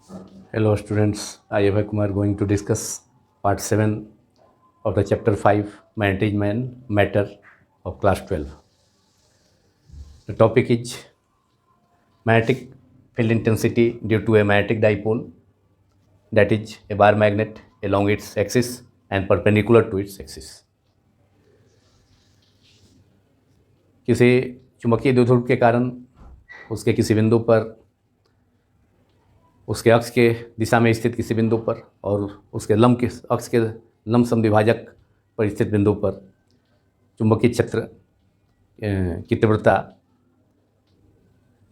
Hello students, I am Abhay Kumar going to discuss part 7 of the chapter 5 Management Matter of class 12. The topic is magnetic field intensity due to a magnetic dipole, that is a bar magnet along its axis and perpendicular to its axis. किसी चुंबकीय द्विध्रुव के कारण उसके किसी बिंदु पर, उसके अक्ष के दिशा में स्थित किसी बिंदु पर और उसके लंब के अक्ष के लंब समद्विभाजक पर स्थित बिंदु पर चुंबकीय क्षेत्र की तीव्रता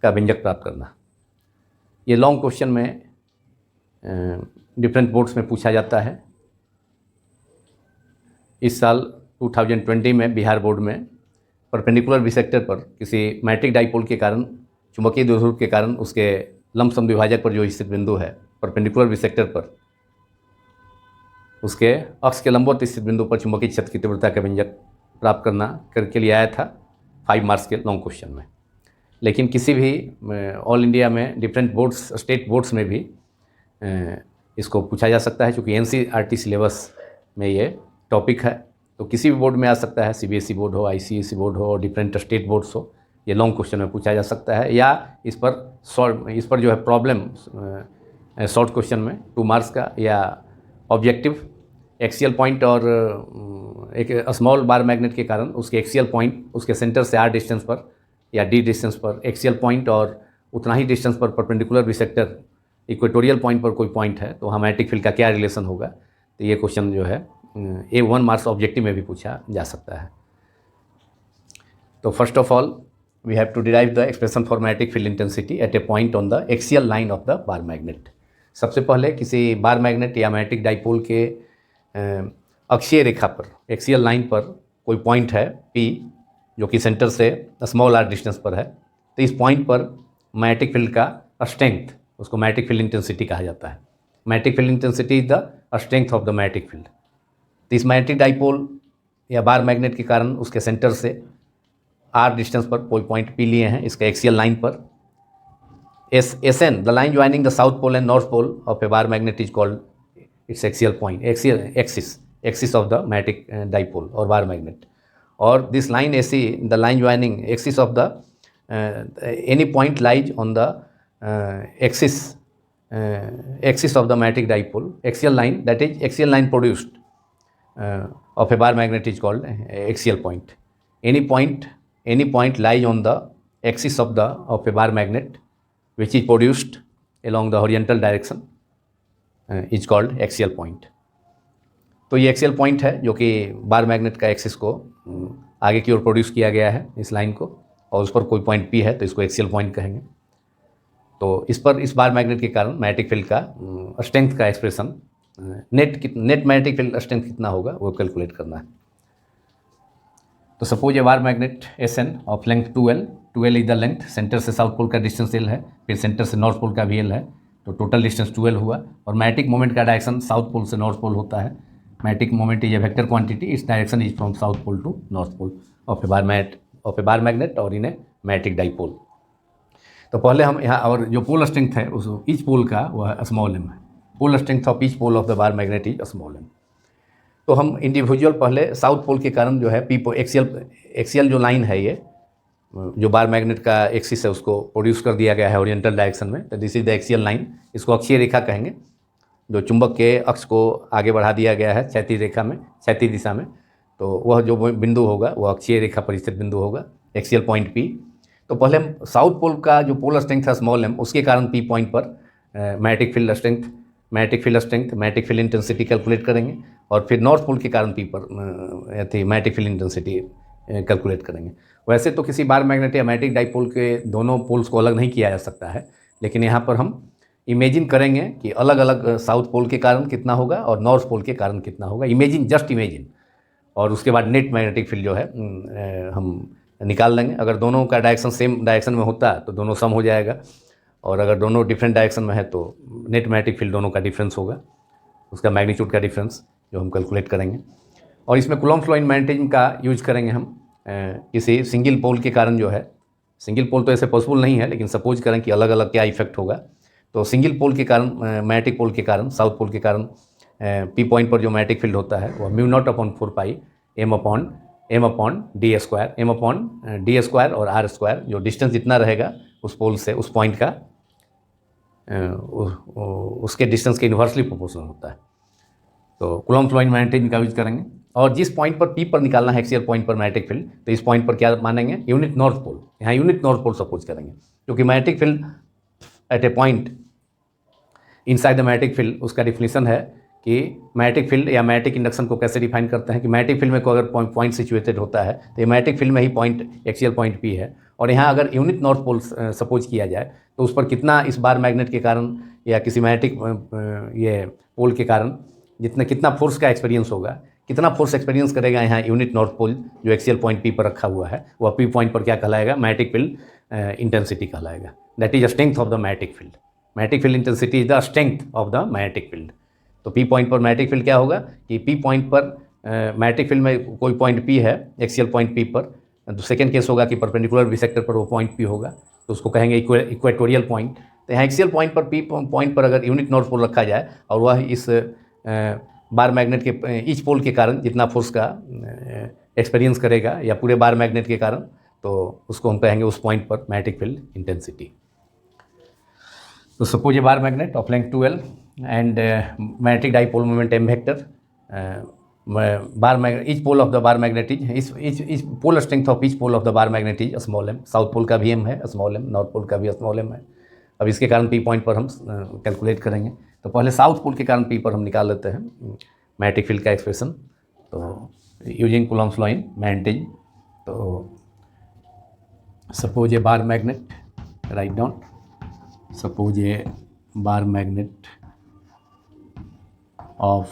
का व्यंजक प्राप्त करना। ये लॉन्ग क्वेश्चन में डिफरेंट बोर्ड्स में पूछा जाता है। इस साल 2020 में बिहार बोर्ड में परपेंडिकुलर बिसेक्टर पर किसी मैग्नेटिक डाइपोल के कारण, चुंबकीय द्विध्रुव के कारण उसके लंब समद्विभाजक पर जो स्थित बिंदु है परपेंडिकुलर बिसेक्टर पर, उसके अक्ष के लंबवत स्थित बिंदु पर चुंबकीय क्षेत्र की तीव्रता का व्यंजक प्राप्त करना करके लिए आया था 5 मार्क्स के लॉन्ग क्वेश्चन में। लेकिन किसी भी ऑल इंडिया में डिफरेंट बोर्ड्स, स्टेट बोर्ड्स में भी इसको पूछा जा सकता है, क्योंकि NCERT सिलेबस में ये टॉपिक है। तो किसी भी बोर्ड में आ सकता है, CBSE बोर्ड हो, ICSE बोर्ड हो, डिफरेंट स्टेट बोर्ड्स हो, ये लॉन्ग क्वेश्चन में पूछा जा सकता है। या इस पर जो है प्रॉब्लम शॉर्ट क्वेश्चन में 2 मार्क्स का, या ऑब्जेक्टिव एक्सियल पॉइंट और एक स्मॉल बार मैग्नेट के कारण उसके एक्सियल पॉइंट, उसके सेंटर से R डिस्टेंस पर या D डिस्टेंस पर एक्सियल पॉइंट और उतना ही डिस्टेंस पर परपेंडिकुलर बिसेक्टर इक्वेटोरियल पॉइंट पर कोई पॉइंट है तो वहाँ मैग्नेटिक फील्ड का क्या रिलेशन होगा। तो ये क्वेश्चन जो है A1 मार्क्स ऑब्जेक्टिव में भी पूछा जा सकता है। तो first of all we have to derive the expression for magnetic field intensity at a point on the axial line of the bar magnet। सबसे पहले किसी बार मैग्नेट या मैग्नेटिक डाइपोल के अक्षीय रेखा पर, एक्सियल लाइन पर कोई पॉइंट है P, जो कि सेंटर से स्मॉल r डिस्टेंस पर है। तो इस पॉइंट पर मैग्नेटिक फील्ड का स्ट्रेंथ, उसको मैग्नेटिक फील्ड इंटेंसिटी कहा जाता है। Magnetic field intensity is the strength of the magnetic field. तो इस मैग्नेटिक डाइपोल या बार मैग्नेट के कारण उसके सेंटर से R डिस्टेंस पर कोई पॉइंट P लिए हैं, इसका एक्सियल लाइन पर SN, the line joining the south pole and north pole of a bar magnet is called its axial point, axis of the magnetic dipole और bar magnet. और this line AC, the line joining axis of the any point lies on the axis of the magnetic dipole, axial line, that is axial line produced of a bar magnet is called axial point। Any point lies on the axis of a bar magnet which is produced along the horizontal direction is called axial point। तो ये axial point है जो कि बार magnet का axis को आगे की ओर produce किया गया है, इस लाइन को, और उस पर कोई पॉइंट P है तो इसको एक्सियल पॉइंट कहेंगे। तो इस बार मैग्नेट के कारण मैग्नेटिक फील्ड का स्ट्रेंथ का expression, net magnetic field strength कितना होगा वो कैलकुलेट करना है। तो suppose a bar magnet SN of length 2L is the length, centre से साउथ पोल का डिस्टेंस L है, फिर सेंटर से नॉर्थ पोल का भी L है, तो टोटल डिस्टेंस 2L हुआ। और मैग्नेटिक मोमेंट का डायरेक्शन साउथ पोल से नॉर्थ पोल होता है। Magnetic moment is a vector quantity, its direction is from south pole to north pole of a bar magnet और इन ए मैग्नेटिक डाइपोल। तो पहले हम यहाँ, और जो पोल स्ट्रेंथ है उस ईच पोल का वह स्मॉल m है। Pole strength of each pole of the bar magnet is small m। तो हम इंडिविजुअल पहले साउथ पोल के कारण जो है एक्सियल जो लाइन है, ये जो बार मैग्नेट का एक्सिस है उसको प्रोड्यूस कर दिया गया है ओरिएंटल डायरेक्शन में। तो this is the axial line, इसको अक्षीय रेखा कहेंगे। जो चुंबक के अक्ष को आगे बढ़ा दिया गया है क्षैतिज रेखा में, क्षैतिज दिशा में, तो वह जो बिंदु होगा वो अक्षीय रेखा पर स्थित बिंदु होगा, एक्सियल पॉइंट P। तो पहले हम साउथ पोल का जो पोल स्ट्रेंथ है स्मॉल m, उसके कारण P पॉइंट पर magnetic field strength, magnetic field intensity calculate करेंगे, और फिर नॉर्थ पोल के कारण P पर मैग्नेटिक फील्ड इंटेंसिटी कैलकुलेट करेंगे। वैसे तो किसी बार मैग्नेट या मैग्नेटिक डाइपोल के दोनों पोल्स को अलग नहीं किया जा सकता है, लेकिन यहाँ पर हम इमेजिन करेंगे कि अलग अलग साउथ पोल के कारण कितना होगा और नॉर्थ पोल के कारण कितना होगा। जस्ट इमेजिन, और उसके बाद नेट मैग्नेटिक फील्ड जो है हम निकाल लेंगे। अगर दोनों का डायरेक्शन सेम डायरेक्शन में होता तो दोनों सम हो जाएगा, और अगर दोनों डिफरेंट डायरेक्शन में है तो नेट मैग्नेटिक फील्ड दोनों का डिफरेंस होगा, उसका मैग्नीट्यूड का डिफरेंस जो हम कैलकुलेट करेंगे। और इसमें कूलम्ब्स लॉ इन मैग्नेटिज्म का यूज करेंगे हम किसी सिंगल पोल के कारण जो है। सिंगल पोल तो ऐसे पॉसिबल नहीं है, लेकिन सपोज करें कि अलग अलग क्या इफेक्ट होगा। तो सिंगल पोल के कारण, मैग्नेटिक पोल के कारण, साउथ पोल के कारण पी पॉइंट पर जो मैग्नेटिक फील्ड होता है वो mu not upon 4 pi M upon D square, m upon D square और आर स्क्वायर, जो डिस्टेंस जितना रहेगा उस पोल से, उस पॉइंट का उसके डिस्टेंस के इन्वर्सली प्रोपोर्शनल होता है। तो कूलम्ब लॉ इन मैग्नेटिज्म का यूज करेंगे। और जिस पॉइंट पर पी पर निकालना है एक्सियल पॉइंट पर मैग्नेटिक फील्ड, तो इस पॉइंट पर क्या मानेंगे, यूनिट नॉर्थ पोल। यहाँ यूनिट नॉर्थ पोल सपोज करेंगे, क्योंकि magnetic field at a point inside the magnetic field, उसका डिफिनीशन है कि मैग्नेटिक फील्ड या मैग्नेटिक इंडक्शन को कैसे डिफाइन करते हैं कि मैग्नेटिक फील्ड में कोई अगर पॉइंट सिचुएटेड होता है तो ये मैग्नेटिक फील्ड में ही पॉइंट एक्सियल पॉइंट पी है, और यहाँ अगर यूनिट नॉर्थ पोल सपोज किया जाए तो उस पर कितना इस बार मैग्नेट के कारण या किसी मैग्नेटिक ये पोल के कारण कितना फोर्स का एक्सपीरियंस होगा, कितना फोर्स एक्सपीरियंस करेगा यहाँ यूनिट नॉर्थ पोल जो एक्सियल पॉइंट पी पर रखा हुआ है, वह पी पॉइंट पर क्या कहलाएगा, मैग्नेटिक फील्ड इंटेंसिटी कहलाएगा। That is the strength of the magnetic field. Magnetic field intensity is the strength of the magnetic field. तो पी पॉइंट पर मैग्नेटिक फील्ड क्या होगा कि पी पॉइंट पर मैग्नेटिक फील्ड में कोई पॉइंट पी है एक्सियल पॉइंट पी पर, तो सेकेंड केस होगा कि परपेंडिकुलर बिसेक्टर पर वो पॉइंट पी होगा, तो उसको कहेंगे इक्वेटोरियल पॉइंट। तो यहाँ एक्सियल पॉइंट पर पी पॉइंट पर अगर यूनिट नॉर्थ पोल रखा जाए और वह इस बार मैग्नेट के ईच पोल के कारण जितना फोर्स का एक्सपीरियंस करेगा या पूरे बार मैग्नेट के कारण, तो उसको हम कहेंगे उस पॉइंट पर मैग्नेटिक फील्ड इंटेंसिटी। तो suppose a bar magnet of length 12 and magnetic dipole moment m vector, bar magnet, each pole of the bar magnet is each pole strength of each pole of the bar magnet is small m। South pole का भी m है small m, north pole का भी small m है। अब इसके कारण p point पर हम कैलकुलेट करेंगे। तो पहले साउथ पोल के कारण p पर हम निकाल लेते हैं मैग्नेटिक फील्ड का एक्सप्रेशन। तो using Coulomb's law in magnetism, तो suppose a bar magnet, right down, suppose a bar magnet of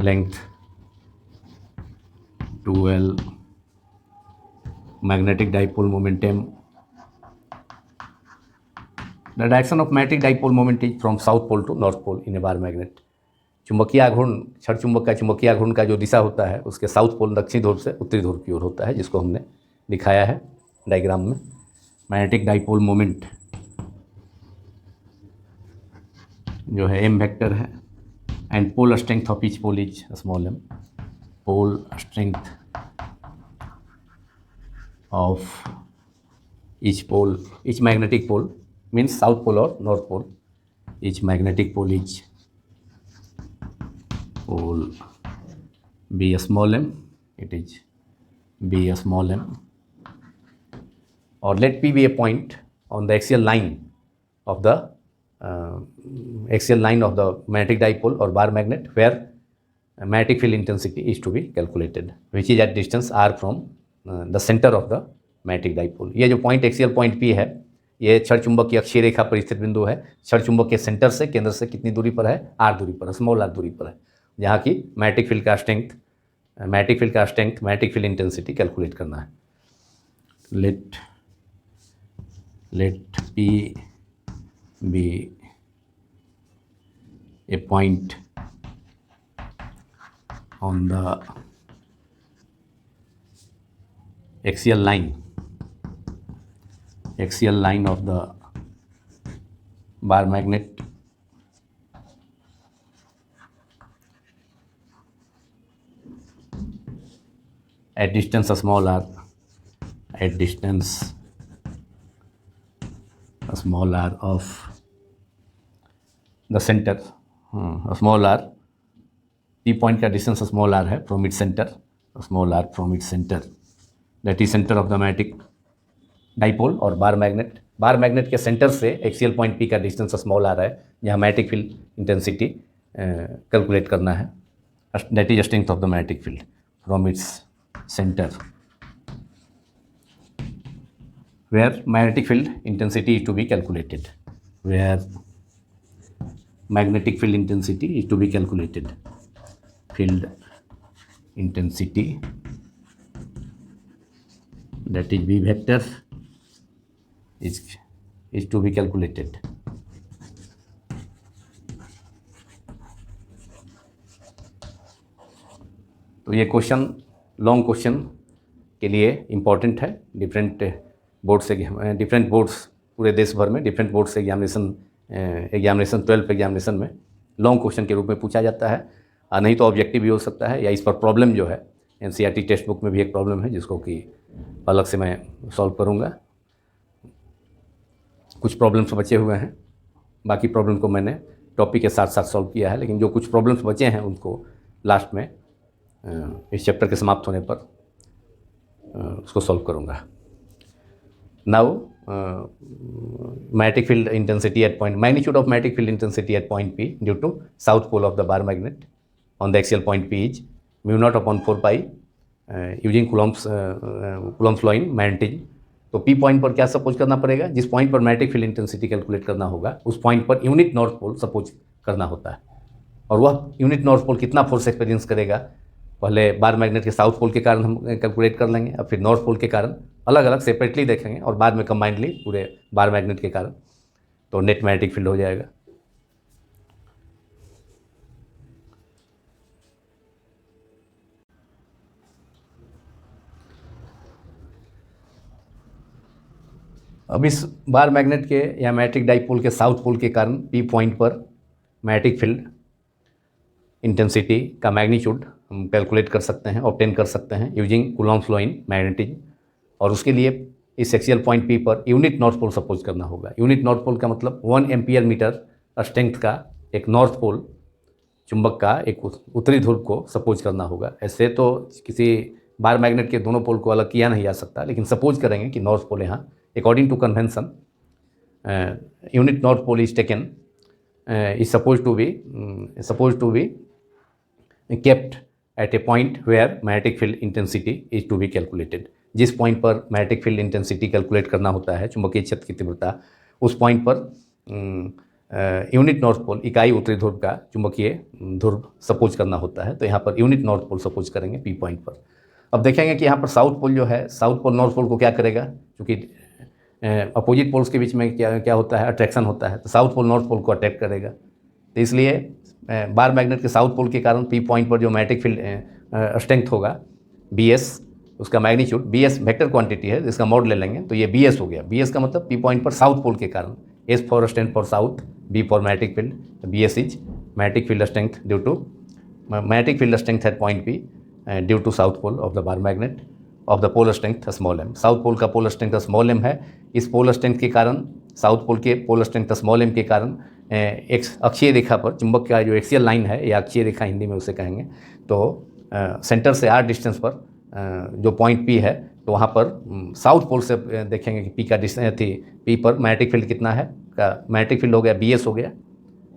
length 12, magnetic dipole moment m, the direction of magnetic dipole moment is from south pole to north pole in a bar magnet। चुंबकीय आघूर्ण, क्षण चुंबक का चुंबकीय आघूर्ण का जो दिशा होता है उसके साउथ पोल दक्षिण ध्रुव से उत्तरी ध्रुव की ओर होता है, जिसको हमने दिखाया है डायग्राम में। मैग्नेटिक डाइपोल मोमेंट जो है m वेक्टर है, and pole strength of each pole is small m। Pole strength of each pole, each magnetic pole means south pole और north pole, each magnetic pole is pole be small m, it is be small m, और let p be a point on the axial line of the axial line of the magnetic dipole or bar magnet where magnetic field intensity is to be calculated, which is at distance r from the center of the magnetic dipole। ये जो point axial point p है, ये क्षण चुंबक की अक्षीय रेखा पर स्थित बिंदु है। क्षण चुंबक के सेंटर से, केंद्र से कितनी दूरी पर है, r दूरी पर, स्मॉल r दूरी पर है, जहाँ की मैग्नेटिक फील्ड का strength, magnetic field intensity calculate करना है। let p be a point on the axial line of the bar magnet at distance small r, at distance small r of the center, small r, P point का distance small r है from it centre, small r from it centre, that is centre of the magnetic dipole. और bar magnet के centre से axial point P का distance small r है, जहाँ magnetic field intensity calculate करना है, that is strength of the magnetic field from its centre where magnetic field intensity is to be calculated, where magnetic field intensity is to be calculated, field intensity that is v vector is to be calculated। तो ये question long question के लिए important है, different board से different boards पूरे देश भर में डिफरेंट बोर्ड से एग्जामिनेशन 12th एग्जामिनेशन में लॉन्ग क्वेश्चन के रूप में पूछा जाता है, और नहीं तो ऑब्जेक्टिव भी हो सकता है, या इस पर प्रॉब्लम जो है NCERT टेक्स्ट बुक में भी एक प्रॉब्लम है जिसको कि अलग से मैं सॉल्व करूँगा। कुछ प्रॉब्लम्स बचे हुए हैं, बाकी प्रॉब्लम को मैंने टॉपिक के साथ साथ सॉल्व किया है, लेकिन जो कुछ प्रॉब्लम्स बचे हैं उनको लास्ट में इस चैप्टर के समाप्त होने पर उसको सॉल्व करूँगा। Now magnetic field intensity at point, magnitude of magnetic field intensity at point P due to south pole of the bar magnet on the axial point P is mu naught upon 4 pi using Coulomb's law in magnetism। तो P point पर क्या suppose करना पड़ेगा, जिस point पर magnetic field intensity calculate करना होगा उस पॉइंट पर यूनिट नॉर्थ पोल सपोज करना होता है, और वह यूनिट नॉर्थ पोल कितना फोर्स एक्सपीरियंस करेगा, पहले बार मैग्नेट के साउथ पोल के कारण हम कैलकुलेट कर लेंगे, और फिर नॉर्थ पोल के कारण अलग अलग सेपरेटली देखेंगे, और बाद में कंबाइंडली पूरे बार मैग्नेट के कारण, तो नेट मैग्नेटिक फील्ड हो जाएगा। अब इस बार मैग्नेट के या मैग्नेटिक डाइपोल के साउथ पोल के कारण P पॉइंट पर मैग्नेटिक फील्ड इंटेंसिटी का मैग्नीट्यूड हम कैलकुलेट कर सकते हैं, ऑब्टेन कर सकते हैं using Coulomb's law in magnetism. और उसके लिए इस एक्सियल पॉइंट P पर यूनिट नॉर्थ पोल सपोज करना होगा। यूनिट नॉर्थ पोल का मतलब 1 एम्पियर मीटर स्ट्रेंथ का एक नॉर्थ पोल चुंबक का एक उत्तरी ध्रुव को सपोज करना होगा। ऐसे तो किसी बार मैग्नेट के दोनों पोल को अलग किया नहीं जा सकता, लेकिन सपोज करेंगे कि नॉर्थ पोल यहाँ according to convention unit north pole is taken is supposed to be kept at a point where magnetic field intensity is to be calculated। जिस पॉइंट पर मैग्नेटिक फील्ड इंटेंसिटी कैलकुलेट करना होता है, चुंबकीय क्षेत्र की तीव्रता, उस पॉइंट पर यूनिट नॉर्थ पोल इकाई उत्तरी ध्रुव का चुंबकीय ध्रुव सपोज करना होता है। तो यहाँ पर यूनिट नॉर्थ पोल सपोज करेंगे P पॉइंट पर। अब देखेंगे कि यहाँ पर साउथ पोल जो है, साउथ पोल नॉर्थ पोल को क्या करेगा, क्योंकि अपोजिट पोल्स के बीच में क्या होता है, अट्रैक्शन होता है, तो साउथ पोल नॉर्थ पोल को अट्रैक्ट करेगा। तो इसलिए बार मैग्नेट के साउथ पोल के कारण P पॉइंट पर जो मैग्नेटिक फील्ड स्ट्रेंथ होगा BS, उसका मैग्नीट्यूड BS वेक्टर क्वांटिटी है, इसका मॉड ले लेंगे तो ये BS हो गया। BS का मतलब P पॉइंट पर साउथ पोल के कारण, S for strength for south, B for magnetic field, BS is magnetic field strength due to magnetic field strength at point P due to south pole of the bar magnet of the pole strength small m। South pole का pole strength small m है। इस pole strength के कारण, south pole के पोल strength small m के कारण एक अक्षीय रेखा पर चुंबक का जो एक्सियल लाइन है, या अक्षीय रेखा हिंदी में उसे कहेंगे, तो सेंटर से r डिस्टेंस पर जो पॉइंट P है, तो वहाँ पर साउथ पोल से देखेंगे कि P का डिस्टेंस थी, P पर मैग्नेटिक फील्ड कितना है, का मैग्नेटिक फील्ड हो गया BS हो गया,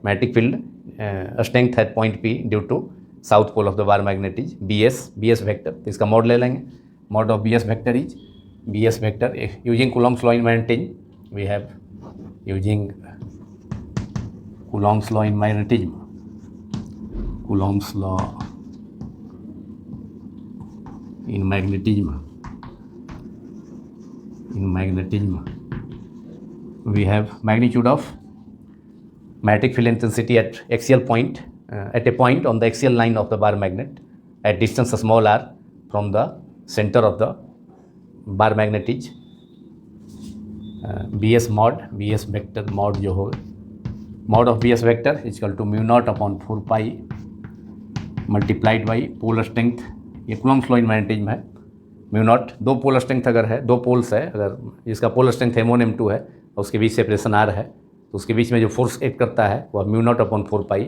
magnetic field strength at point P due to south pole of the bar magnet is BS vector. तो इसका मॉड ले लेंगे, mod of BS vector is BS vector using Coulomb's law in magnetism, we have using Coulomb's law in magnetism, Coulomb's law in magnetism we have magnitude of magnetic field intensity at axial point at a point on the axial line of the bar magnet at distance small r from the center of the bar magnet is BS mod, BS vector mod जो होगा, mod of BS vector is equal to mu naught upon 4 pi multiplied by pole strength। ये Coulomb's law in magnetism है। mu naught, दो pole strength अगर है, दो poles है, अगर जिसका पोल स्ट्रेंथ M1 M2 है और उसके बीच सेपरेशन R है, तो उसके बीच में जो फोर्स एक्ट करता है वह mu naught upon 4 pi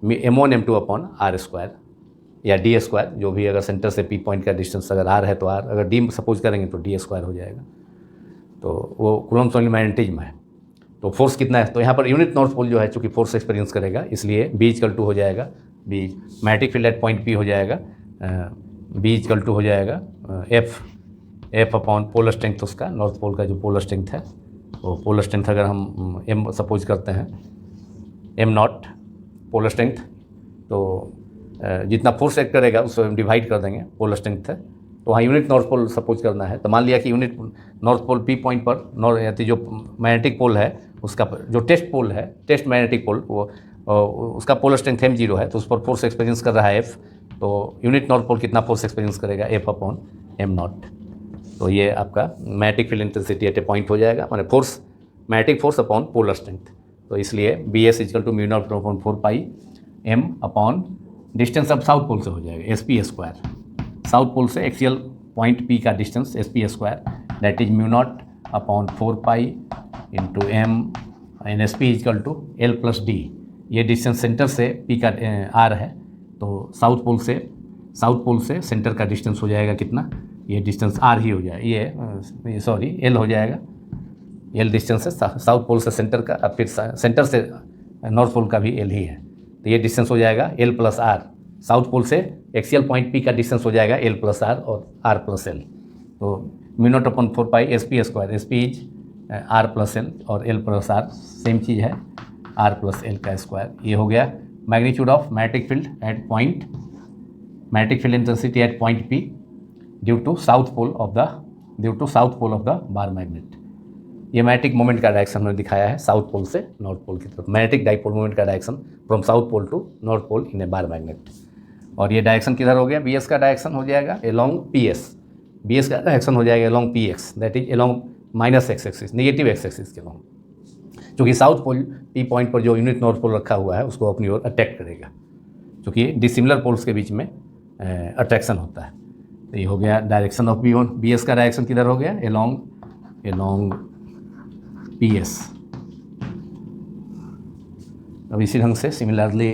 M1 M2 upon R square या D स्क्वायर, जो भी अगर सेंटर से P पॉइंट का डिस्टेंस अगर R है तो R, अगर D सपोज करेंगे तो D स्क्वायर हो जाएगा। तो वो Coulomb's law in magnetism है। तो फोर्स कितना है, तो यहाँ पर यूनिट नॉर्थ पोल जो है चूँकि फोर्स एक्सपीरियंस करेगा, इसलिए B इक्वल टू हो जाएगा, B magnetic field at point P हो जाएगा, B इक्वल टू हो जाएगा F अपॉन पोल स्ट्रेंथ, उसका नॉर्थ पोल का जो पोल स्ट्रेंथ है, वो पोल स्ट्रेंथ अगर हम M सपोज करते हैं, M नॉट पोल स्ट्रेंथ, तो जितना फोर्स एक्ट करेगा उसको हम डिवाइड कर देंगे, पोल स्ट्रेंथ है, तो वहाँ यूनिट नॉर्थ पोल सपोज करना है। तो मान लिया कि unit north pole P point पर यानी जो मैग्नेटिक पोल है उसका जो टेस्ट पोल है, टेस्ट मैग्नेटिक पोल, वो उसका पोल स्ट्रेंथ M0 है, तो उस पर फोर्स एक्सपीरियंस कर रहा है F। तो यूनिट नॉर्थ पोल कितना फोर्स एक्सपीरियंस करेगा, F अपॉन M नॉट। तो ये आपका magnetic field intensity at a point हो जाएगा, माने force, magnetic force upon polar strength. तो इसलिए B S is equal to mu not upon 4 pi M upon distance अब साउथ पोल से हो जाएगा S P square, south pole से एक्सियल पॉइंट पी का distance S P square that is mu not upon 4 pi into M N S P is equal to L plus D. ये distance centre से P का R है, तो south pole से centre का distance हो जाएगा कितना, ये डिस्टेंस आर ही हो जाएगा, ये सॉरी एल हो जाएगा, एल डिस्टेंस है साउथ पोल से सेंटर का, अब फिर सेंटर से नॉर्थ पोल का भी एल ही है, तो ये डिस्टेंस हो जाएगा L plus R. South pole से एक्सियल पॉइंट पी का डिस्टेंस हो जाएगा एल प्लस आर और आर प्लस एल। तो mu not upon 4 pi S P square, S P is R plus L और एल प्लस आर सेम चीज़ है, R plus L का स्क्वायर। ये हो गया magnitude of magnetic field at point, magnetic field intensity at point P due to south pole of the bar magnet. ये magnetic moment का direction हमने दिखाया है साउथ पोल से नॉर्थ पोल की तरफ, मैग्नेटिक डाइपोल मोमेंट का direction from south pole to north pole in a bar magnet. और ये डायरेक्शन किधर हो गया, बी एस का डायरेक्शन हो जाएगा along P S, B S का डायरेक्शन हो जाएगा along P X that is along minus X axis, negative X axis के एलोंग, क्योंकि साउथ पोल पी पॉइंट पर जो यूनिट नॉर्थ पोल रखा हुआ है उसको अपनी ओर अट्रैक्ट करेगा, क्योंकि डिसिमिलर पोल्स के बीच में अट्रैक्शन होता है। तो ये हो गया डायरेक्शन ऑफ बी एस का डायरेक्शन किधर हो गया, एलोंग पी एस। अब इसी ढंग से सिमिलरली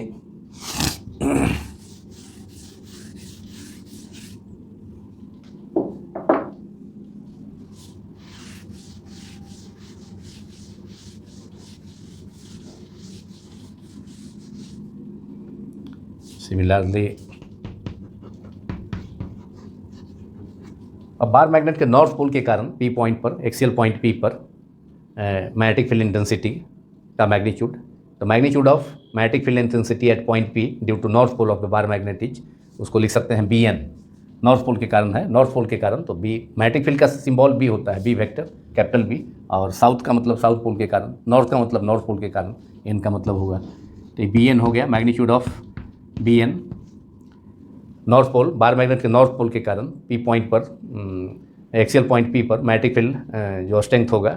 अब बार मैग्नेट के नॉर्थ पोल के कारण पी पॉइंट पर, एक्सियल पॉइंट पी पर मैग्नेटिक फील्ड इंटेंसिटी का मैग्नीट्यूड, तो magnitude of magnetic field intensity at point P due to north pole of the bar magnet is, उसको लिख सकते हैं बी एन, नॉर्थ पोल के कारण है, नॉर्थ पोल के कारण, तो बी मैग्नेटिक फील्ड का सिंबल बी होता है, बी वेक्टर कैपिटल बी, और साउथ का मतलब साउथ पोल के कारण, नॉर्थ का मतलब नॉर्थ पोल के कारण, एन का मतलब होगा, तो बी एन हो गया magnitude of B N north pole, bar magnet के नॉर्थ पोल के कारण पी पॉइंट पर, एक्सियल पॉइंट पी पर मैग्नेटिक फील्ड जो स्ट्रेंथ होगा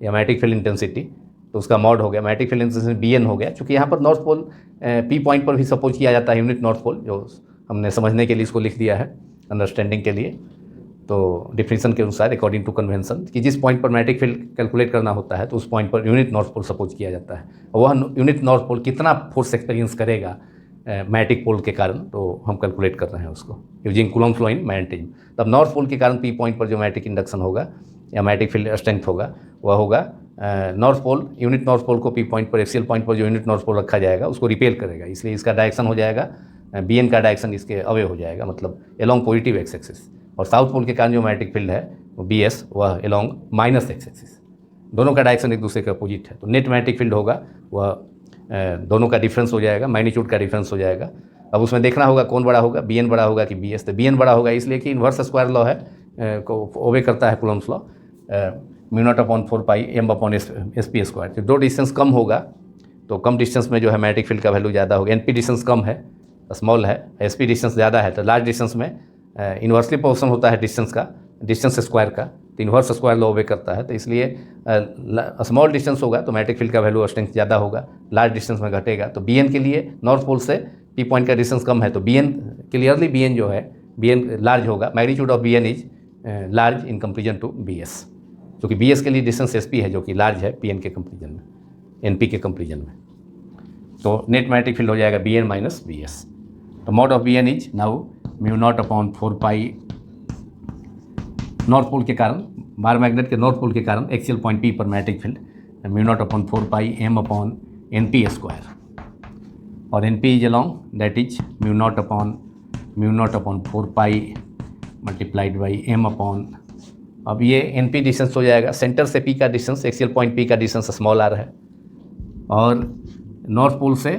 या मैग्नेटिक फील्ड इंटेंसिटी, तो उसका मॉड हो गया magnetic field intensity B N हो गया, क्योंकि यहाँ पर नॉर्थ पोल पी पॉइंट पर भी सपोज किया जाता है यूनिट नॉर्थ पोल, जो हमने समझने के लिए इसको लिख दिया है अंडरस्टैंडिंग के लिए। तो डिफिनीशन के अनुसार अकॉर्डिंग टू कन्वेंशन कि जिस पॉइंट पर मैग्नेटिक फील्ड कैलकुलेट करना होता है तो उस पॉइंट पर यूनिट नॉर्थ पोल सपोज किया जाता है, और वह यूनिट नॉर्थ पोल कितना फोर्स एक्सपीरियंस करेगा मैग्नेटिक पोल के कारण, तो हम कैलकुलेट कर रहे हैं उसको using coulomb law in magnetism. तब नॉर्थ पोल के कारण पी पॉइंट पर जो मैग्नेटिक इंडक्शन होगा या मैग्नेटिक फील्ड स्ट्रेंथ होगा वह होगा north pole, unit north pole को पी पॉइंट पर, एक्सियल पॉइंट पर जो यूनिट नॉर्थ पोल रखा जाएगा उसको रिपेल करेगा, इसलिए इसका डायरेक्शन हो जाएगा बी एन का डायरेक्शन इसके अवे हो जाएगा, मतलब एलोंग पॉजिटिव एक्स एक्सिस, और साउथ पोल के कारण जो मैग्नेटिक फील्ड है वो बी एस वह एलोंग माइनस एक्स एक्सिस, दोनों का डायरेक्शन एक दूसरे के अपोजिट है, तो नेट मैग्नेटिक फील्ड होगा वह दोनों का डिफरेंस हो जाएगा, मैग्नीट्यूड का डिफरेंस हो जाएगा। अब उसमें देखना होगा कौन बड़ा होगा, बी एन बड़ा होगा कि बी एस, तो बी एन बड़ा होगा इसलिए कि इन्वर्स स्क्वायर लॉ है, को ओबे करता है Coulomb's law, mu not upon 4 pi M upon S P square. जब दो डिस्टेंस कम होगा तो कम डिस्टेंस में जो है मैग्नेटिक फील्ड का वैल्यू ज़्यादा होगा, एन पी डिस्टेंस कम है, स्मॉल है, एस पी डिस्टेंस ज़्यादा है, तो लार्ज डिस्टेंस में इन्वर्सली प्रोपोर्शनल होता है डिस्टेंस का, डिस्टेंस स्क्वायर का, तो इन्वर्स स्क्वायर लॉ ओबे करता है, तो इसलिए स्मॉल डिस्टेंस होगा तो मैग्नेटिक फील्ड का वैल्यू स्ट्रेंथ ज़्यादा होगा, लार्ज डिस्टेंस में घटेगा। तो बी एन के लिए नॉर्थ पोल से पी पॉइंट का डिस्टेंस कम है, तो B N clearly B N जो है बी एन लार्ज होगा, magnitude of B N is large in comparison to B S, क्योंकि बी एस के लिए डिस्टेंस एस पी है जो कि लार्ज है पी एन के कंपेरिजन में, एन पी के कंपेरिजन में। तो नेट मैग्नेटिक फील्ड हो जाएगा B N minus B S. तो mod of B N is now mu not upon 4 pi north pole के कारण, बार मैग्नेट के नॉर्थ पोल के कारण एक्सियल पॉइंट पी पर magnetic field mu not upon 4 pi M upon N P square, और N P is along that is mu not upon 4 pi multiplied by M upon, अब ये N P distance हो जाएगा, centre से P का distance, axial point P का distance small r है, और नॉर्थ पोल से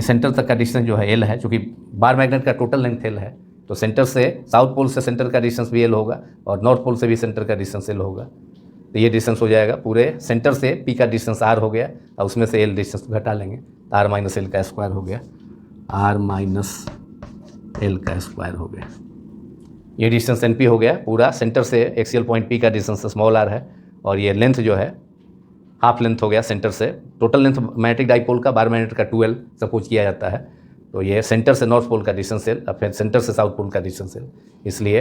सेंटर तक का डिस्टेंस जो है एल है, क्योंकि बार मैग्नेट का टोटल लेंथ एल है, तो सेंटर से साउथ पोल से सेंटर का डिस्टेंस भी एल होगा, और नॉर्थ पोल से भी सेंटर का डिस्टेंस एल होगा, तो ये डिस्टेंस हो जाएगा पूरे सेंटर से पी का डिस्टेंस आर हो गया, और उसमें से एल डिस्टेंस घटा लेंगे, तो आर माइनस एल का स्क्वायर हो गया, आर माइनस एल का स्क्वायर हो गया। ये डिस्टेंस एन पी हो गया पूरा, सेंटर से एक्सियल पॉइंट पी का डिस्टेंस स्मॉल आर है, और ये लेंथ जो है हाफ लेंथ हो गया सेंटर से। टोटल लेंथ मैग्नेटिक डाइपोल का बार मैग्नेट का 12 सपोज किया जाता है, तो ये सेंटर से नॉर्थ पोल का डिस्टेंस है, फिर सेंटर से साउथ पोल का डिस्टेंस है, इसलिए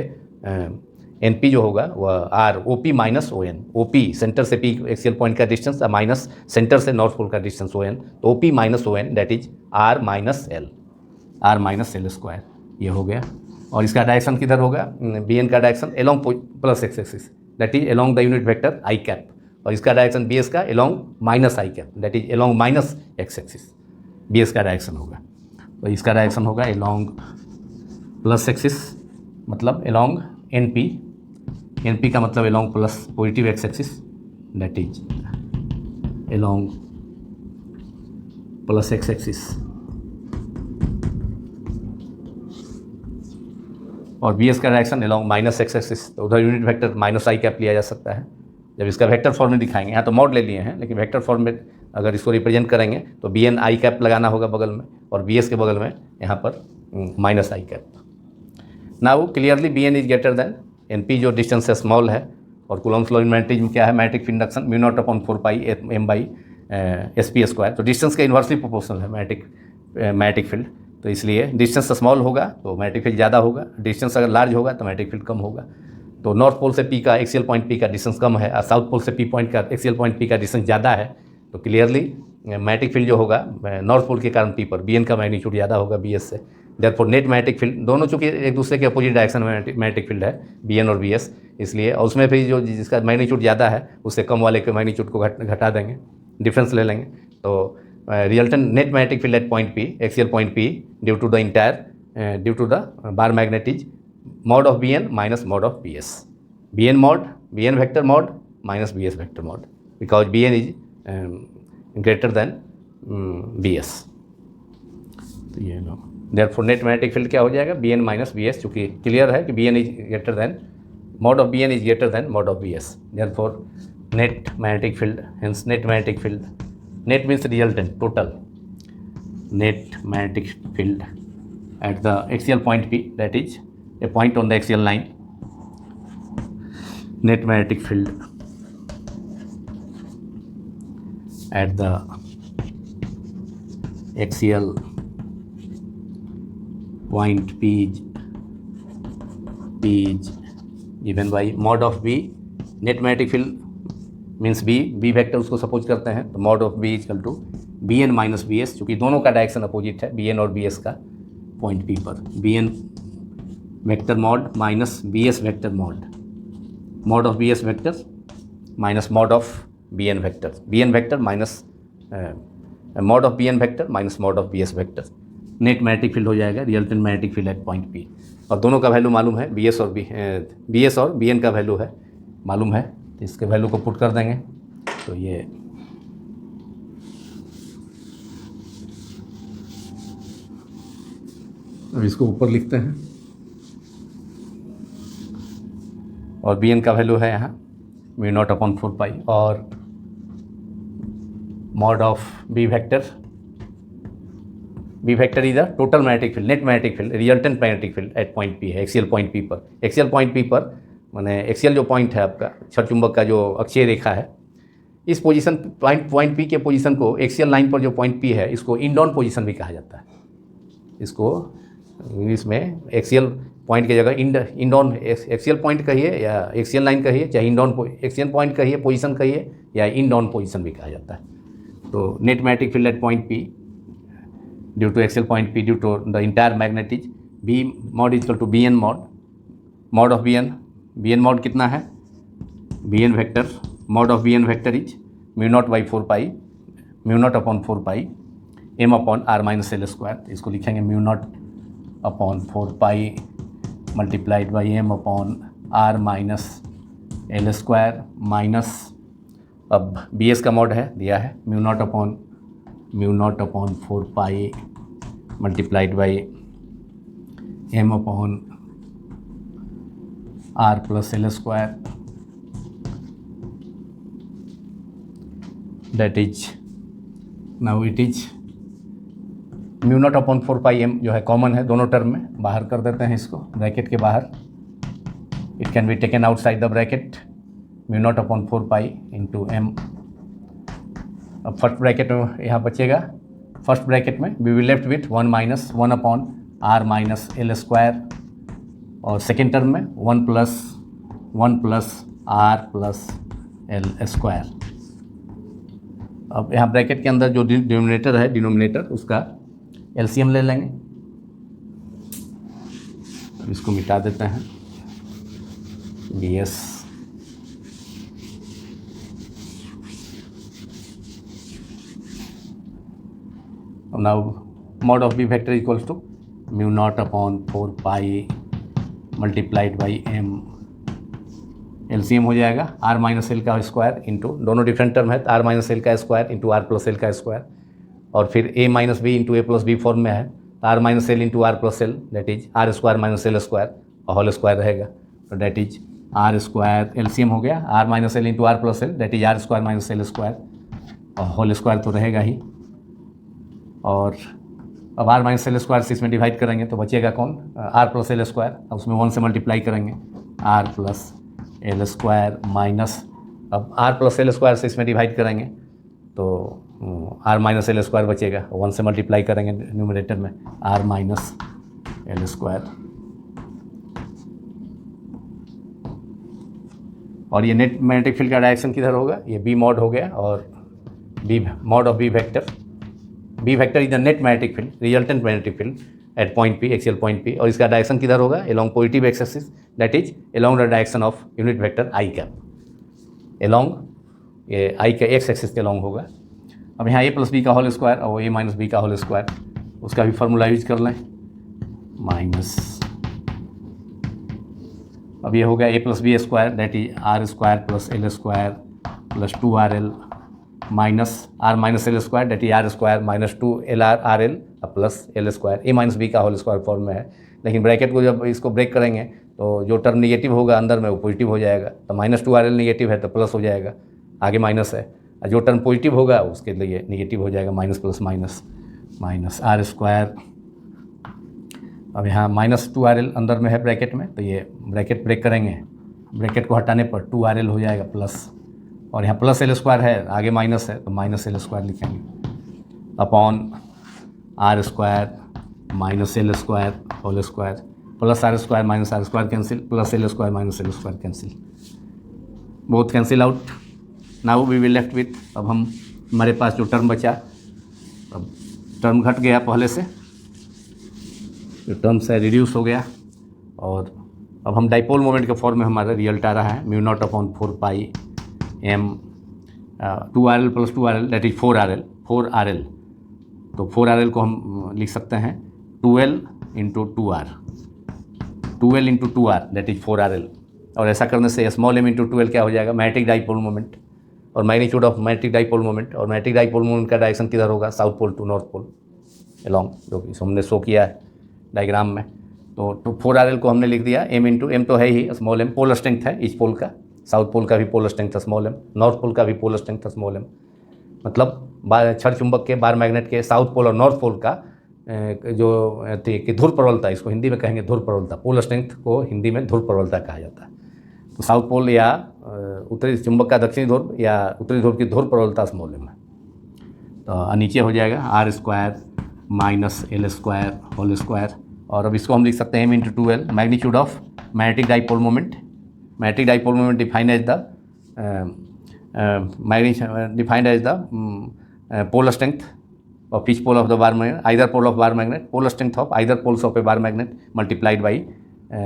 एन पी जो होगा वह R O P minus O N. O P centre से पी एक्सियल पॉइंट का डिस्टेंस माइनस सेंटर से नॉर्थ पोल का डिस्टेंस ओ एन, तो O P minus O N that is R minus L, R minus L square, ये हो गया। और इसका डायरेक्शन किधर होगा, बी एन का direction along plus X axis that is along the unit vector I cap, और इसका डायरेक्शन बी एस का along minus I cap that is along minus X axis, B S का direction होगा। तो इसका direction होगा along plus axis मतलब along N P, N P का मतलब along plus positive X axis that is along plus X axis, और B S का direction along minus X axis, तो उधर यूनिट वेक्टर माइनस आई कैप लिया जा सकता है। जब इसका वेक्टर फॉर्म में दिखाएंगे, यहाँ तो मॉड ले लिए हैं, लेकिन वेक्टर फॉर्म में अगर इसको रिप्रेजेंट करेंगे तो बी एन आई कैप लगाना होगा बगल में, और बी एस के बगल में यहाँ पर minus I cap. Now clearly B N is greater than N P, जो डिस्टेंस है स्मॉल है, और कूलम्ब्स लॉ इन मैग्नेटिज्म में क्या है, magnetic field induction mu not upon 4 pi M by S P square, तो डिस्टेंस के inversely proportional है मैग्नेटिक फील्ड, तो इसलिए डिस्टेंस स्मॉल होगा तो मैग्नेटिक फील्ड ज़्यादा होगा, डिस्टेंस अगर लार्ज होगा तो मैग्नेटिक फील्ड कम होगा। तो नॉर्थ पोल से पी का एक्सियल पॉइंट पी का डिस्टेंस कम है, और साउथ पोल से पी पॉइंट का एक्सियल पॉइंट पी का डिस्टेंस ज़्यादा है, तो क्लियरली मैग्नेटिक फील्ड जो होगा नॉर्थ पोल के कारण पी पर बी एन का मैग्नीट्यूड ज़्यादा होगा बी एस से। देयरफॉर नेट मैग्नेटिक फील्ड, दोनों चूंकि एक दूसरे के अपोजिट डायरेक्शन में मैग्नेटिक फील्ड है बी एन और बी एस, इसलिए और उसमें भी जो जिसका मैग्नीट्यूड ज़्यादा है उससे कम वाले के मैग्नीट्यूड को घटा देंगे, डिफरेंस ले लेंगे। तो resultant net magnetic field at point P, axial point P, due to the entire due to the bar magnet is mod of B N minus mod of B S, B N mod, B N vector mod minus B S vector mod, because B N is greater than B S. तो ये लो, therefore net magnetic field क्या हो जाएगा, B N minus B S, चूँकि clear है कि B N is greater than mod of B N is greater than mod of B S, therefore net magnetic field, hence net magnetic field, net means resultant total, net magnetic field at the axial point P, that is a point on the axial line, net magnetic field at the axial point P is given by mod of B, net magnetic field means B vector उसको suppose करते हैं, तो mod of B is equal to B N minus B S, चूँकि दोनों का direction opposite है B N और B S का पॉइंट पी पर, B N vector mod minus B S vector mod, mod of B S vector minus mod of B N vector, B N vector minus mod of B N vector minus mod of B S vector, net magnetic field हो जाएगा resultant magnetic field at point P. और दोनों का value मालूम है, B S और B N का value है मालूम है, तो इसके वैल्यू को पुट कर देंगे, तो ये अब इसको ऊपर लिखते हैं, और बी एन का वैल्यू है यहाँ म्यू नॉट अपॉन 4 पाई, और mod of B vector is the total magnetic field, net magnetic field, resultant magnetic field at point P है, एक्सियल पॉइंट पी पर, एक्सियल पॉइंट पी पर माने axial जो point है आपका क्षरचुंबक का जो अक्षीय रेखा है, इस पोजीशन पॉइंट पी के पोजीशन को एक्सियल लाइन पर जो पॉइंट पी है इसको इंडॉन पोजीशन भी कहा जाता है, इसको इंग्लिश में एक्सियल पॉइंट की जगह इंडॉन एक्सियल पॉइंट कहिए या एक्सियल लाइन कहिए, चाहे इंडॉन एक्सियल पॉइंट कहिए, पोजीशन कहिए, या इंडॉन पोजीशन भी कहा जाता है। तो net magnetic field at point P due to axial point P due to the entire magnet is B mod equal to B N mod, mod of B N mod कितना है, B N vector mod of B N vector is mu naught by 4 pi, mu not upon 4 pi M upon R minus L square, इसको लिखेंगे mu not upon 4 pi multiplied by M upon R minus L square minus, अब B S का mod है दिया है mu not upon 4 pi multiplied by M upon R plus L square, that is now it is mu not upon 4 pi M जो है common है दोनों term में, बाहर कर देते हैं इसको ब्रैकेट के बाहर, It can be taken outside the bracket, mu naught upon 4 pi into m. अब फर्स्ट ब्रैकेट में यहाँ बचेगा, फर्स्ट ब्रैकेट में we will left with 1 minus 1 upon R minus L square, और सेकेंड टर्म में 1 plus R plus L square. अब यहाँ bracket के अंदर जो डिनोमिनेटर है, डिनोमिनेटर उसका एलसीएम ले लेंगे, इसको मिटा देते हैं, B S now mod of b vector equals to mu naught upon 4 pi multiplied by m, LCM हो जाएगा r माइनस एल का स्क्वायर इंटू, दोनों डिफरेंट टर्म है, r माइनस एल का square into r plus L का square, और फिर a minus B into A plus B form में है, r minus L into R plus L that is R square minus L square और whole square रहेगा, तो that is R square, LCM हो गया r minus L into R plus L that is R square minus L square और whole square तो रहेगा ही, और अब आर माइनस एल स्क्वायर से इसमें डिवाइड करेंगे तो बचेगा कौन, आर प्लस एल स्क्वायर, अब उसमें 1 से मल्टीप्लाई करेंगे, R plus L square minus, अब आर प्लस एल स्क्वायर से इसमें डिवाइड करेंगे तो आर माइनस एल स्क्वायर बचेगा, 1 से मल्टीप्लाई करेंगे न्यूमरेटर में, आर माइनस एल स्क्वायर, और ये नेट मैग्नेटिक फील्ड का डायरेक्शन किधर होगा, ये बी मॉड हो गया, और B mod of B vector, B vector is the net magnetic field, resultant magnetic field at point P, axial point P, और इसका डायरेक्शन किधर होगा, along positive X axis that is along the direction of unit vector I cap, along ये I के x axis के along होगा। अब यहाँ ए प्लस बी का होल स्क्वायर और ए माइनस बी का होल स्क्वायर, उसका भी फार्मूला यूज कर लें, माइनस, अब ये हो गया A plus B square that is R square plus L square plus 2RL minus R minus L square that is R square minus 2LR plus L square, A minus B का whole square form में है, लेकिन bracket को जब इसको break करेंगे तो जो टर्म निगेटिव होगा अंदर में वो पॉजिटिव हो जाएगा, तो माइनस 2RL निगेटिव है तो प्लस हो जाएगा, आगे माइनस है, और जो टर्म पॉजिटिव होगा उसके लिए निगेटिव हो जाएगा, minus plus minus minus R square. अब यहाँ माइनस 2RL अंदर में है ब्रैकेट में, तो ये ब्रैकेट ब्रेक करेंगे, ब्रैकेट को हटाने पर 2RL हो जाएगा प्लस, और यहाँ प्लस एल स्क्वायर है, आगे माइनस है तो माइनस एल स्क्वायर लिखेंगे, upon R square minus L square whole square plus R square minus R square cancel, plus L square minus L square cancel, both cancel out, now we will left with, अब हम हमारे पास जो term बचा, अब term घट गया पहले से, जो टर्म से रिड्यूस हो गया, और अब हम डाइपोल मोमेंट के फॉर्म में हमारा रिजल्ट आ रहा है, mu not upon 4 pi M 2RL plus 2RL that is 4RL, तो 4RL को हम लिख सकते हैं 2L into 2R, 2L into 2R that is 4RL, और ऐसा करने से स्मॉल एम इंटू 2L क्या हो जाएगा, मैग्नेटिक डाइपोल मोमेंट, और magnitude of magnetic dipole moment, और मैग्नेटिक डाइपोल मोमेंट का डायरेक्शन किधर होगा, south pole to north pole along, जो कि हमने शो किया है डायग्राम में, तो 4RL को हमने लिख दिया एम इंटू, एम तो है ही स्मॉल एम, पोलर स्ट्रेंथ है इस पोल का, साउथ पोल का भी पोलर स्ट्रेंथ था स्मॉल एम, नॉर्थ पोल का भी पोलर स्ट्रेंथ था स्मॉल एम, मतलब क्षण चुंबक के बार मैग्नेट के साउथ पोल और नॉर्थ पोल का जो कि ध्रुव प्रबलता, इसको हिंदी में कहेंगे ध्रुव प्रबलता, पोलर स्ट्रेंथ को हिंदी में ध्रुव प्रबलता कहा जाता है, तो साउथ पोल या उत्तरी चुंबक का दक्षिणी ध्रुव या उत्तरी ध्रुव की ध्रुव प्रबलता स्मॉल एम है, तो नीचे हो जाएगा R square minus L square whole square, और अब इसको हम लिख सकते हैं M into 2L, magnitude of magnetic dipole moment, magnetic dipole moment defined as the defined as the polar strength of each pole of the bar magnet, either pole of bar magnet, polar strength of either poles of a bar magnet multiplied by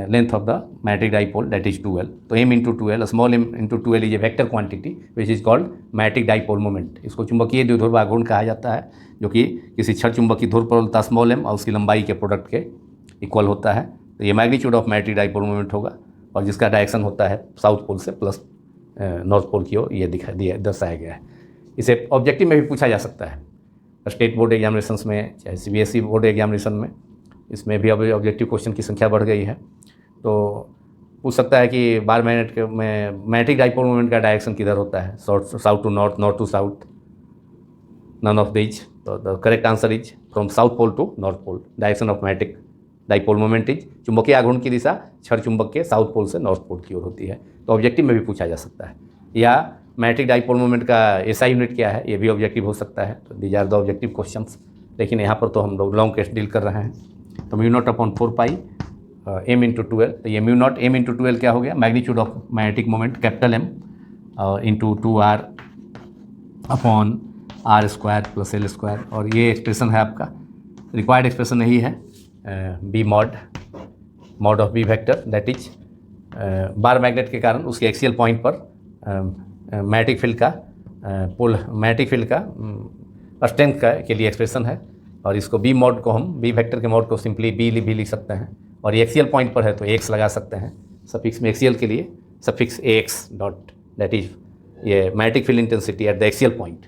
length of the magnetic dipole that is 2L. तो m into 2L, small m into 2L is a vector quantity which is called magnetic dipole moment. इसको चुंबकीय द्विध्रुव आघूर्ण कहा जाता है, जो कि किसी क्षण चुंबक की ध्रुव प्रबलता स्मॉल m और उसकी लंबाई के प्रोडक्ट के इक्वल होता है, तो ये magnitude of magnetic dipole moment होगा, और जिसका डायरेक्शन होता है साउथ पोल से प्लस नॉर्थ पोल की ओर, ये दिखा दिया दर्शाया गया है। इसे ऑब्जेक्टिव में भी पूछा जा सकता है, स्टेट बोर्ड एग्जामिनेशंस में चाहे CBSE बोर्ड एग्जामिनेशन में, इसमें भी अब ऑब्जेक्टिव क्वेश्चन की संख्या बढ़ गई है, तो पूछ सकता है कि बार मैग्नेट के में मैग्नेटिक डाइपोल मोमेंट का डायरेक्शन किधर होता है, south to north, north to south, none of these, तो the correct answer is from south pole to north pole, direction of magnetic dipole moment is, चुंबकीय आघूर्ण की दिशा क्षण चुंबक के साउथ पोल से नॉर्थ पोल की ओर होती है। तो ऑब्जेक्टिव में भी पूछा जा सकता है। या मैग्नेटिक डाइपोल मोमेंट का एसआई यूनिट क्या है, ये भी ऑब्जेक्टिव हो सकता है। तो these are the objective questions. लेकिन यहाँ पर तो हम लोग लॉन्ग केस डील कर रहे हैं। तो mu not upon 4 pi M into 12, तो ये म्यू नॉट एम इंटू 12 क्या हो गया, magnitude of magnetic moment capital M into 2r upon R square plus L square. और ये एक्सप्रेशन है आपका, रिक्वायर्ड एक्सप्रेशन यही है, B mod of B vector that is bar magnet के कारण उसके एक्सियल पॉइंट पर मैग्नेटिक फील्ड का स्ट्रेंथ का के लिए एक्सप्रेशन है। और इसको बी मॉड को हम बी वेक्टर के मॉड को सिंपली बी भी लिख सकते हैं। और ये एक्सियल पॉइंट पर है तो एक्स लगा सकते हैं सफिक्स में, एक्सियल के लिए suffix X dot that is ये magnetic field intensity at the axial point,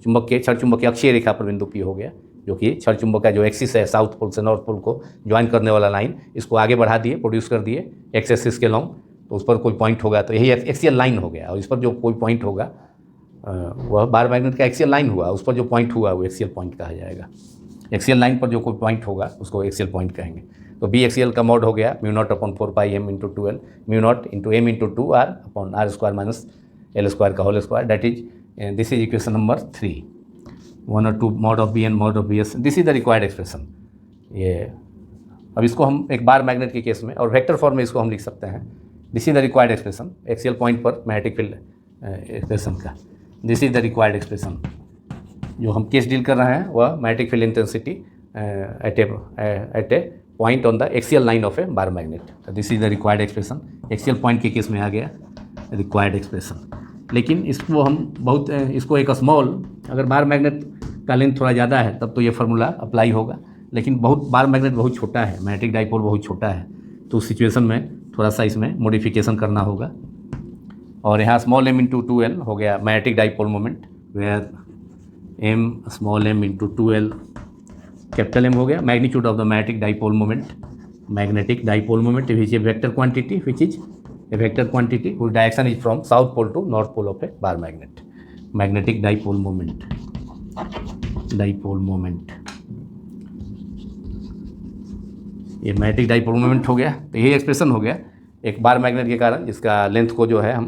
चुंबक के क्षण चुंबक की अक्षीय रेखा पर बिंदु पी हो गया, जो कि क्षण चुंबक का जो एक्सिस है साउथ पोल से नॉर्थ पोल को ज्वाइन करने वाला लाइन, इसको आगे बढ़ा दिए, प्रोड्यूस कर दिए एक्स एक्सिस के लॉन्ग। तो उस पर कोई पॉइंट होगा तो यही एक्सियल लाइन हो गया। और इस पर जो कोई पॉइंट होगा वह बार मैग्नेट का एक्सियल लाइन हुआ, उस पर जो पॉइंट हुआ वो एक्सियल पॉइंट कहा जाएगा। एक्सियल लाइन पर जो कोई पॉइंट होगा उसको एक्सियल पॉइंट कहेंगे। तो बी एक्सियल का मॉड हो गया mu not upon 4 pi M into 12, mu naught into M into 2r upon R square minus L square का whole square that is this is equation number 3, 1 और 2 mod of B N mod of B S, this is the required expression. ये अब इसको हम एक बार magnet के case में और वेक्टर फॉर्म में इसको हम लिख सकते हैं, this is the required expression axial point पर मैग्नेटिक फील्ड एक्सप्रेशन का, this is the required expression. जो हम केस डील कर रहे हैं वह magnetic field intensity at a point on the axial line of a bar magnet, this is the required expression. Axial point के case में आ गया रिक्वायर्ड एक्सप्रेशन। लेकिन इसको हम बहुत इसको एक स्मॉल, अगर बार मैग्नेट का लेंथ थोड़ा ज़्यादा है तब तो ये फार्मूला अप्लाई होगा, लेकिन बहुत बार मैग्नेट बहुत छोटा है, मैग्नेटिक डाइपोल बहुत छोटा है, तो उस सिचुएशन में थोड़ा सा इसमें मॉडिफिकेशन करना होगा। और यहाँ स्मॉल एम इंटू 2l हो गया magnetic dipole moment, where M small M into 2l capital M हो गया magnitude of the magnetic dipole moment, magnetic dipole moment which a vector quantity which is a vector quantity whose direction is from south pole to north pole of a bar magnet, magnetic dipole moment, ये magnetic dipole moment हो गया। तो यही expression हो गया एक बार magnet के कारण, जिसका लेंथ को जो है हम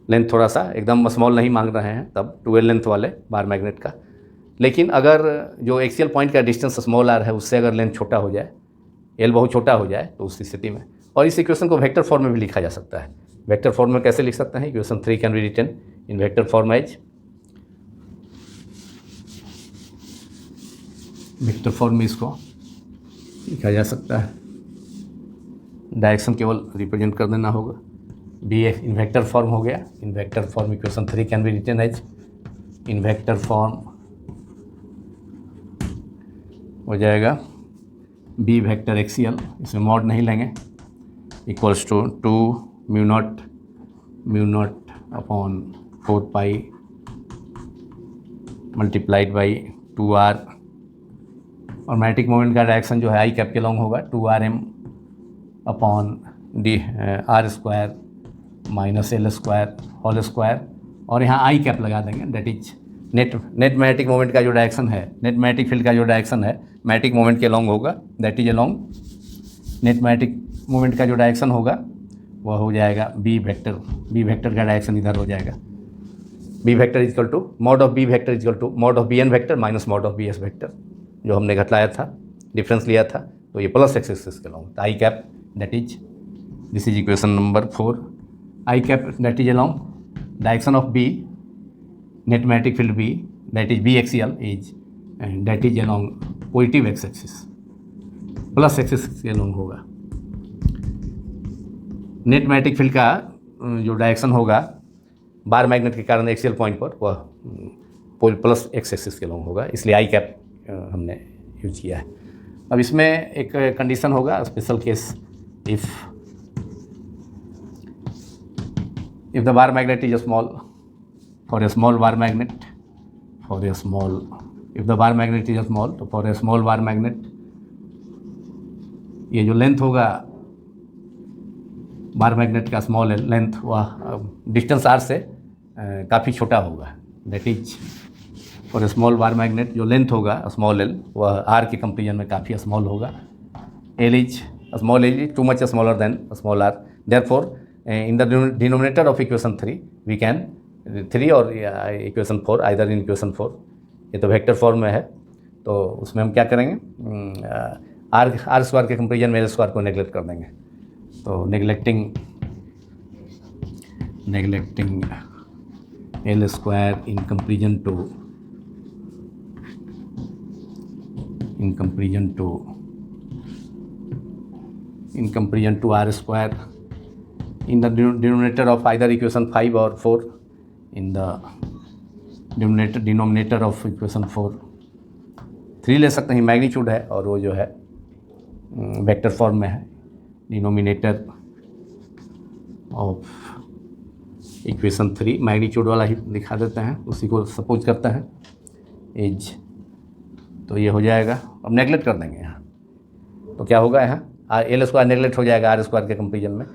लेंथ थोड़ा सा एकदम स्मॉल नहीं मांग रहे हैं तब 12 लेंथ वाले बार मैग्नेट का। लेकिन अगर जो एक्सियल पॉइंट का डिस्टेंस स्मॉल आर है उससे अगर लेंथ छोटा हो जाए, एल बहुत छोटा हो जाए, तो उस स्थिति में, और इस इक्वेशन को वेक्टर फॉर्म में भी लिखा जा सकता है। वेक्टर फॉर्म में कैसे लिख सकते हैं, equation 3 can be written in vector form as, vector form में इसको लिखा जा सकता है, डायरेक्शन केवल रिप्रेजेंट कर देना होगा। बी इन वेक्टर फॉर्म हो गया, in vector form equation 3 can be written as, in vector form हो जाएगा बी वेक्टर एक्सियल, इसमें मॉड नहीं लेंगे, equals to 2 mu not upon 4 pi multiplied by 2r, और मैग्नेटिक मोमेंट का डायरेक्शन जो है आई कैप के लॉन्ग होगा 2rm upon D R square minus L square whole square, और यहाँ आई कैप लगा देंगे that is net magnetic moment का जो डायरेक्शन है, नेट मैग्नेटिक फील्ड का जो डायरेक्शन है मैग्नेटिक मोमेंट के लॉन्ग होगा, that is along net magnetic moment का जो डायरेक्शन होगा वह हो जाएगा बी वेक्टर, बी वेक्टर का डायरेक्शन इधर हो जाएगा, B vector is equal to mod of B vector is equal to mod of B N vector minus mod of B S vector, जो हमने घटाया था, डिफरेंस लिया था, तो ये प्लस एक्स एक्सिस के along, I cap that is this is equation number 4, I cap that is along direction of B net magnetic field B that is B axial is and that is along positive X axis, plus axis के along होगा। Net magnetic field का जो direction होगा bar magnet के कारण axial point पर वह plus X axis के लॉन्ग होगा, इसलिए आई कैप हमने यूज किया है। अब इसमें एक कंडीशन होगा, special case, if the bar magnet is small for a small bar magnet, for a small, if the bar magnet is small, तो for a small bar magnet ये जो लेंथ होगा बार मैग्नेट का small length वह distance R से काफ़ी छोटा होगा, that is for a small bar magnet जो लेंथ होगा स्मॉल एल वह आर के कंपेरिजन में काफ़ी स्मॉल होगा, L is small l is too much smaller than small r. Therefore, in the denominator of equation 3 we can 3 और equation 4, either in equation 4, ये तो वेक्टर फॉर्म में है, तो उसमें हम क्या करेंगे, आर स्क्वायर के कंपेरिजन में एल स्क्वायर को नेगलेक्ट कर देंगे. तो neglecting L square in comparison to R square in the denominator of either equation 5 or 4, in the denominator of equation 4 3 ले सकते हैं, मैग्नीट्यूड है और वो जो है वेक्टर फॉर्म में है. डिनोमिनेटर ऑफ इक्वेशन 3 मैग्नीट्यूड वाला ही दिखा देते हैं, उसी को सपोज करते हैं एज. तो ये हो जाएगा, अब नेगलेक्ट कर देंगे यहाँ, तो क्या होगा यहाँ एल स्क्वायर नेगलेक्ट हो जाएगा आर स्क्वायर के कंपेरिजन में.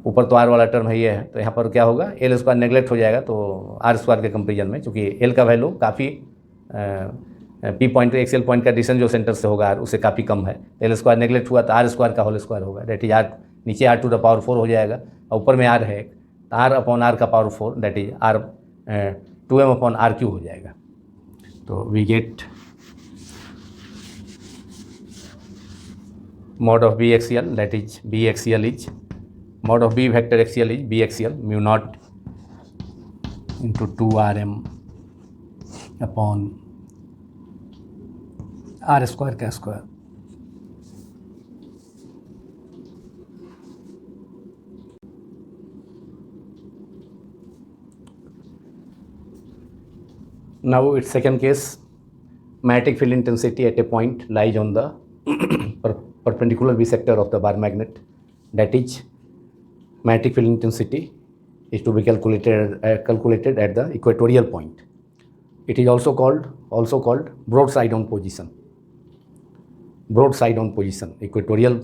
ऊपर तो आर वाला टर्म है ये है, तो यहाँ पर क्या होगा, एल स्क्वायर नेगलेक्ट हो जाएगा तो आर स्क्वायर के कंपेरिजन में, चूँकि एल का वैल्यू काफ़ी P point two XL point का डिस्टेंस जो सेंटर से होगा उससे काफ़ी कम है. एल स्क्वायर नेगलेक्ट हुआ तो आर स्क्वायर का होल स्क्वायर होगा, डेट इज आर, नीचे आर टू द पावर 4 हो जाएगा और ऊपर में आर है, तो आर अपॉन आर का power 4, that is R 2m upon R cube हो जाएगा. तो we get mod of b axial, that is b axial is mod of b vector axial is b axial mu naught into 2rm upon r square का square. Now its second case, magnetic field intensity at a point lies on the perpendicular bisector of the bar magnet, that is magnetic field intensity is to be calculated at the equatorial point. It is also called broadside on position, equatorial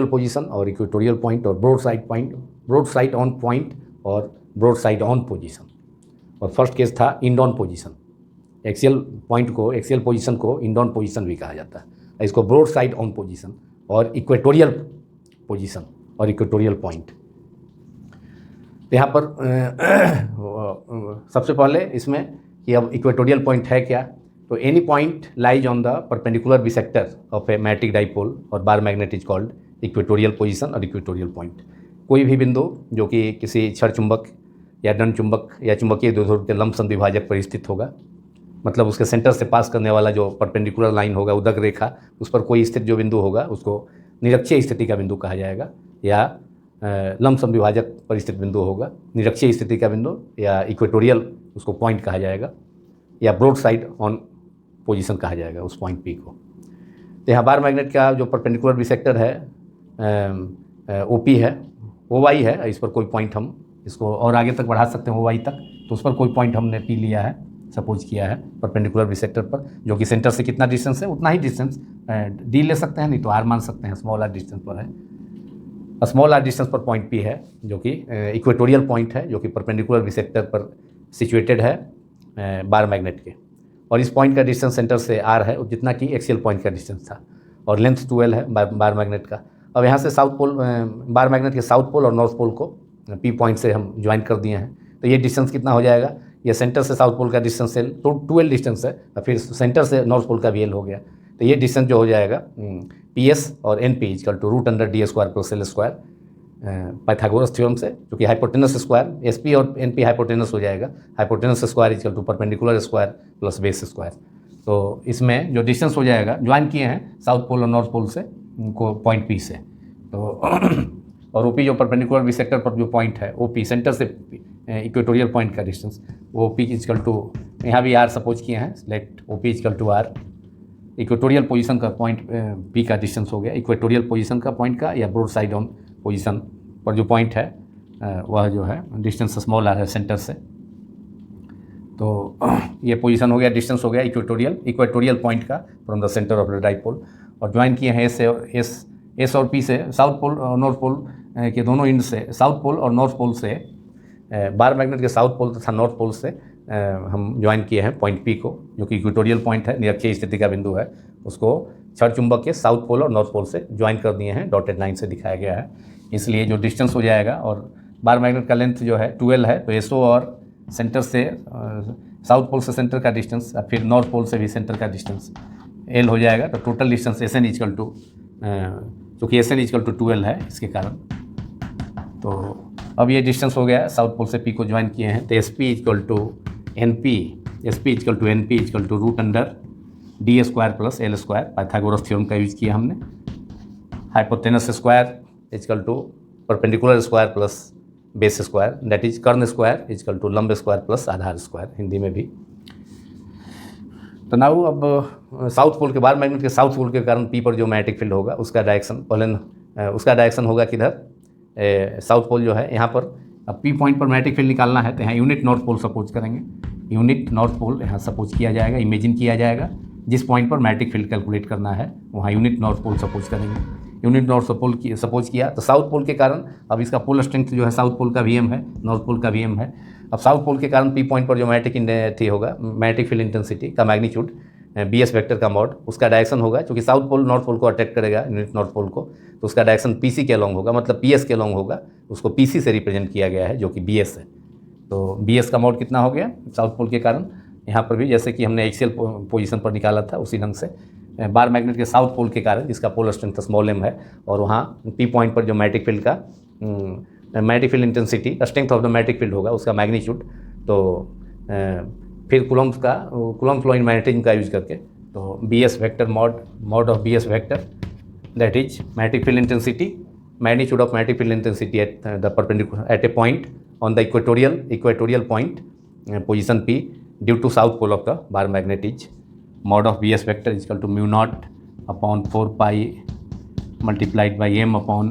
position or equatorial point or broadside on point or broadside on position. और first case था end on position. Axial point को, axial position को end on position भी कहा जाता है. इसको broad side on position और इक्वेटोरियल पोजीशन और इक्वेटोरियल पॉइंट. यहाँ पर सबसे पहले इसमें कि अब इक्वेटोरियल पॉइंट है क्या, तो any point lies on the perpendicular bisector of a magnetic dipole और bar magnet is called equatorial position और इक्वेटोरियल पॉइंट. कोई भी बिंदु जो कि किसी क्षण चुंबक या दंड चुंबक या चुंबकीय द्विध्रुव के लंबसम द्विभाजक पर स्थित होगा, मतलब उसके सेंटर से पास करने वाला जो परपेंडिकुलर लाइन होगा, उदक रेखा, उस पर कोई स्थित जो बिंदु होगा उसको निरक्षीय स्थिति का बिंदु कहा जाएगा, या लंबसम विभाजक पर स्थित बिंदु होगा निरक्षीय स्थिति का बिंदु, या इक्वेटोरियल उसको पॉइंट कहा जाएगा, या ब्रॉड साइड ऑन पोजीशन कहा जाएगा उस पॉइंट पी को. तो यहाँ बार मैग्नेट का जो परपेंडिकुलर बिसेक्टर है ओपी है, ओवाई है, इस पर कोई पॉइंट हम इसको और आगे तक बढ़ा सकते हैं ओवाई तक, तो उस पर कोई पॉइंट हमने पी लिया है, सपोज किया है परपेंडिकुलर बिसेक्टर पर, जो कि सेंटर से कितना डिस्टेंस है उतना ही डिस्टेंस डी ले सकते हैं, नहीं तो आर मान सकते हैं, स्मॉल आर डिस्टेंस पर है. स्मॉल आर डिस्टेंस पर पॉइंट पी है जो कि इक्वेटोरियल पॉइंट है, जो कि परपेंडिकुलर बिसेक्टर पर सिचुएटेड है बार मैग्नेट के, और इस पॉइंट का डिस्टेंस सेंटर से आर है जितना कि एक्सियल पॉइंट का डिस्टेंस था, और लेंथ 12 है बार मैग्नेट का. अब यहाँ से साउथ पोल, बार मैग्नेट के साउथ पोल और नॉर्थ पोल को पी पॉइंट से हम ज्वाइन कर दिए हैं, तो ये डिस्टेंस कितना हो जाएगा, ये सेंटर से साउथ पोल का डिस्टेंस एल, तो 12 डिस्टेंस है, और फिर सेंटर से नॉर्थ पोल का भी एल हो गया, तो ये डिस्टेंस जो हो जाएगा पी एस और N P equal to root under D square plus L square Pythagoras theorem से, जो कि हाइपोटेनस स्क्वायर एस पी और एन पी हाइपोटेनस हो जाएगा, hypotenuse square equal to perpendicular square plus base square. तो इसमें जो डिस्टेंस हो जाएगा, ज्वाइन किए हैं साउथ पोल और नॉर्थ पोल से उनको पॉइंट पी से, तो और ओपी जो परपेंडिकुलर बिसेक्टर पर जो पॉइंट है ओपी सेंटर से इक्वेटोरियल पॉइंट का डिस्टेंस वो पी इक्वल टू, यहाँ भी आर सपोज किए हैं, select OP equal to R, equatorial position का पॉइंट पी का डिस्टेंस हो गया, इक्वेटोरियल पोजीशन का पॉइंट का या ब्रॉड साइड ऑन पोजीशन पर जो पॉइंट है वह जो है डिस्टेंस स्मॉल आर है सेंटर से. तो ये पोजीशन हो गया, डिस्टेंस हो गया इक्वेटोरियल पॉइंट का from the centre of the dipole, और ज्वाइन किए हैं एस और पी से साउथ पोल और नॉर्थ पोल के दोनों इंड से, साउथ पोल और नॉर्थ पोल से, बार मैग्नेट के साउथ पोल तथा नॉर्थ पोल से हम ज्वाइन किए हैं पॉइंट पी को, जो कि इक्वेटोरियल पॉइंट है, निरक्षीय स्थिति का बिंदु है, उसको क्षण चुंबक के साउथ पोल और नॉर्थ पोल से ज्वाइन कर दिए हैं, डॉटेड लाइन से दिखाया गया है। इसलिए जो डिस्टेंस हो जाएगा, और बार मैग्नेट का लेंथ जो है 12 है, तो एसओ और सेंटर से साउथ पोल से सेंटर का डिस्टेंस, और फिर नॉर्थ पोल से भी सेंटर का डिस्टेंस एल हो जाएगा। तो total distance S N is equal to, चूँकि एस एन इजकल टू 12 है इसके कारण, तो अब ये डिस्टेंस हो गया है, साउथ पोल से पी को ज्वाइन किए हैं। तो S P is equal to N P, S P is equal to N P is equal to root under D square plus L square, Pythagoras theorem का यूज किया हमने। Hypotenuse square is equal to perpendicular square plus base square, that is कर्ण square is equal to लंब square plus आधार square, Hindi में भी। तो now अब साउथ पोल के, बार मैग्नेट के साउथ पोल के कारण पी पर जो मैग्नेटिक फील्ड होगा उसका डायरेक्शन, पहले उसका डायरेक्शन होगा किधर, साउथ पोल जो है यहाँ पर। अब पी पॉइंट पर मैग्नेटिक फील्ड निकालना है, तो यहाँ यूनिट नॉर्थ पोल सपोज करेंगे, यूनिट नॉर्थ पोल यहाँ सपोज किया जाएगा, इमेजिन किया जाएगा। जिस पॉइंट पर मैग्नेटिक फील्ड कैलकुलेट करना है वहाँ यूनिट नॉर्थ पोल सपोज करेंगे। यूनिट नॉर्थ पोल की सपोज किया, तो साउथ पोल के कारण अब इसका पोल स्ट्रेंथ जो है साउथ पोल का वीएम है, नॉर्थ पोल का वीएम है। अब साउथ पोल के कारण पी पॉइंट पर जो मैग्नेटिक होगा, मैग्नेटिक फील्ड इंटेंसिटी का मैग्नीट्यूड बी एस वेक्टर का मॉड, उसका डायरेक्शन होगा, क्योंकि साउथ पोल नॉर्थ पोल को अटैक करेगा, यूनिट नॉर्थ पोल को, तो उसका डायरेक्शन पीसी के अलॉन्ग होगा, मतलब पीएस के अलॉन्ग होगा, उसको पीसी से रिप्रेजेंट किया गया है, जो कि बीएस है। तो बीएस का मॉड कितना हो गया साउथ पोल के कारण। यहाँ पर भी जैसे कि हमने एक्सियल पोजीशन पर निकाला था, उसी ढंग से बार मैग्नेट के साउथ पोल के कारण, जिसका पोल स्ट्रेंथ स्मॉल एम है, और वहाँ पी पॉइंट पर जो मैग्नेटिक फील्ड का magnetic field intensity, strength of the magnetic field होगा, उसका मैग्नीट्यूड, तो फिर कूलम्ब फ्लो इन मैग्नेटिज्म का यूज करके, तो B S vector mod of B S vector, that is magnetic field intensity, magnitude of magnetic field intensity at the perpendicular at a point on the equatorial point position P due to south pole of the bar magnet is mod of Bs vector is equal to mu naught upon 4 pi multiplied by m upon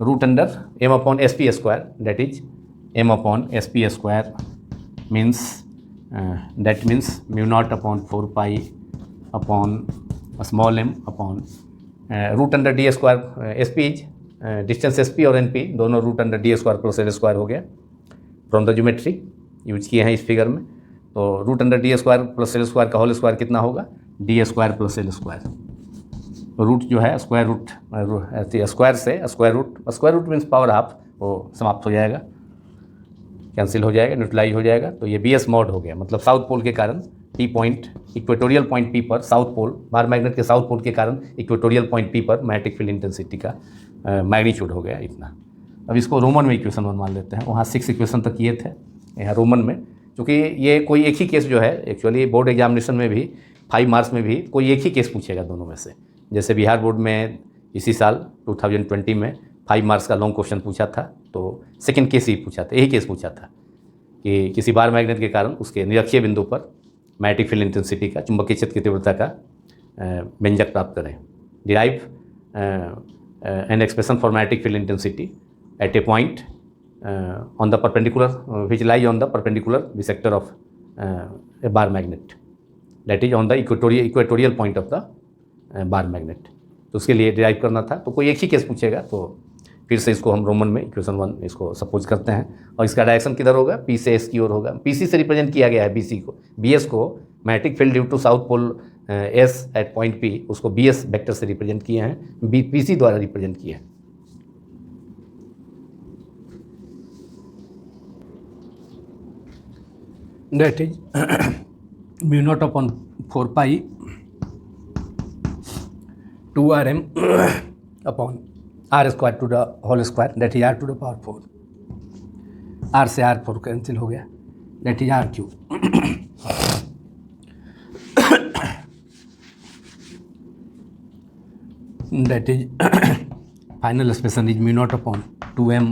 root under m upon sp square, that is m upon sp square means that means mu naught upon 4 pi upon a small m upon root under d square, sp is distance S P और N P दोनों root under D square plus L square हो गया, from the geometry use किए हैं इस figure में। तो root under D square plus L square का होल स्क्वायर कितना होगा, D square plus L square. Root जो है स्क्वायर रूट, स्क्वायर से square root means power half, वो समाप्त हो जाएगा, कैंसिल हो जाएगा, न्यूट्रलाइज हो जाएगा। तो ये बी एस मॉड हो गया, मतलब साउथ पोल के कारण P point, equatorial point P पर साउथ पोल, बार मैग्नेट के साउथ पोल के कारण इक्वेटोरियल पॉइंट पी पर मैग्नेटिक फील्ड इंटेंसिटी का मैग्नीट्यूड हो गया इतना। अब इसको रोमन में इक्वेशन 1 मान लेते हैं, वहाँ 6 इक्वेशन तक किए थे, यहाँ रोमन में, क्योंकि ये कोई एक ही केस जो है, एक्चुअली बोर्ड एग्जामिनेशन में भी 5 मार्क्स में भी कोई एक ही केस पूछेगा दोनों में से। जैसे बिहार बोर्ड में इसी साल 2020 में 5 मार्क्स का लॉन्ग क्वेश्चन पूछा था, तो सेकेंड केस ही पूछा था, यही केस पूछा था कि किसी बार मैग्नेट के कारण उसके निरक्षीय बिंदु पर मैग्नेटिक फील्ड इंटेंसिटी का, चुंबकीय क्षेत्र की तीव्रता का व्यंजक प्राप्त करें। Derive an expression for magnetic field intensity at a point on the perpendicular which lies on the perpendicular bisector of a bar magnet, that is on the equatorial point of the bar magnet। तो उसके लिए derive करना था, तो कोई एक ही case पूछेगा, तो फिर से इसको हम रोमन में इक्वेशन 1 इसको सपोज करते हैं, और इसका डायरेक्शन किधर होगा, पी से एस की ओर होगा। पीसी से रिप्रेजेंट किया गया है बीसी को, बीएस को magnetic field due to south pole S at point P, उसको बी एस वेक्टर से रिप्रेजेंट किए हैं, बी पी सी द्वारा रिप्रेजेंट किए हैं। That is mu not upon 4 pi 2 R M upon R square to the whole square, that is R to the power 4, R से R 4 cancel हो गया, that is R cube. that is final expression is mu naught upon 2m,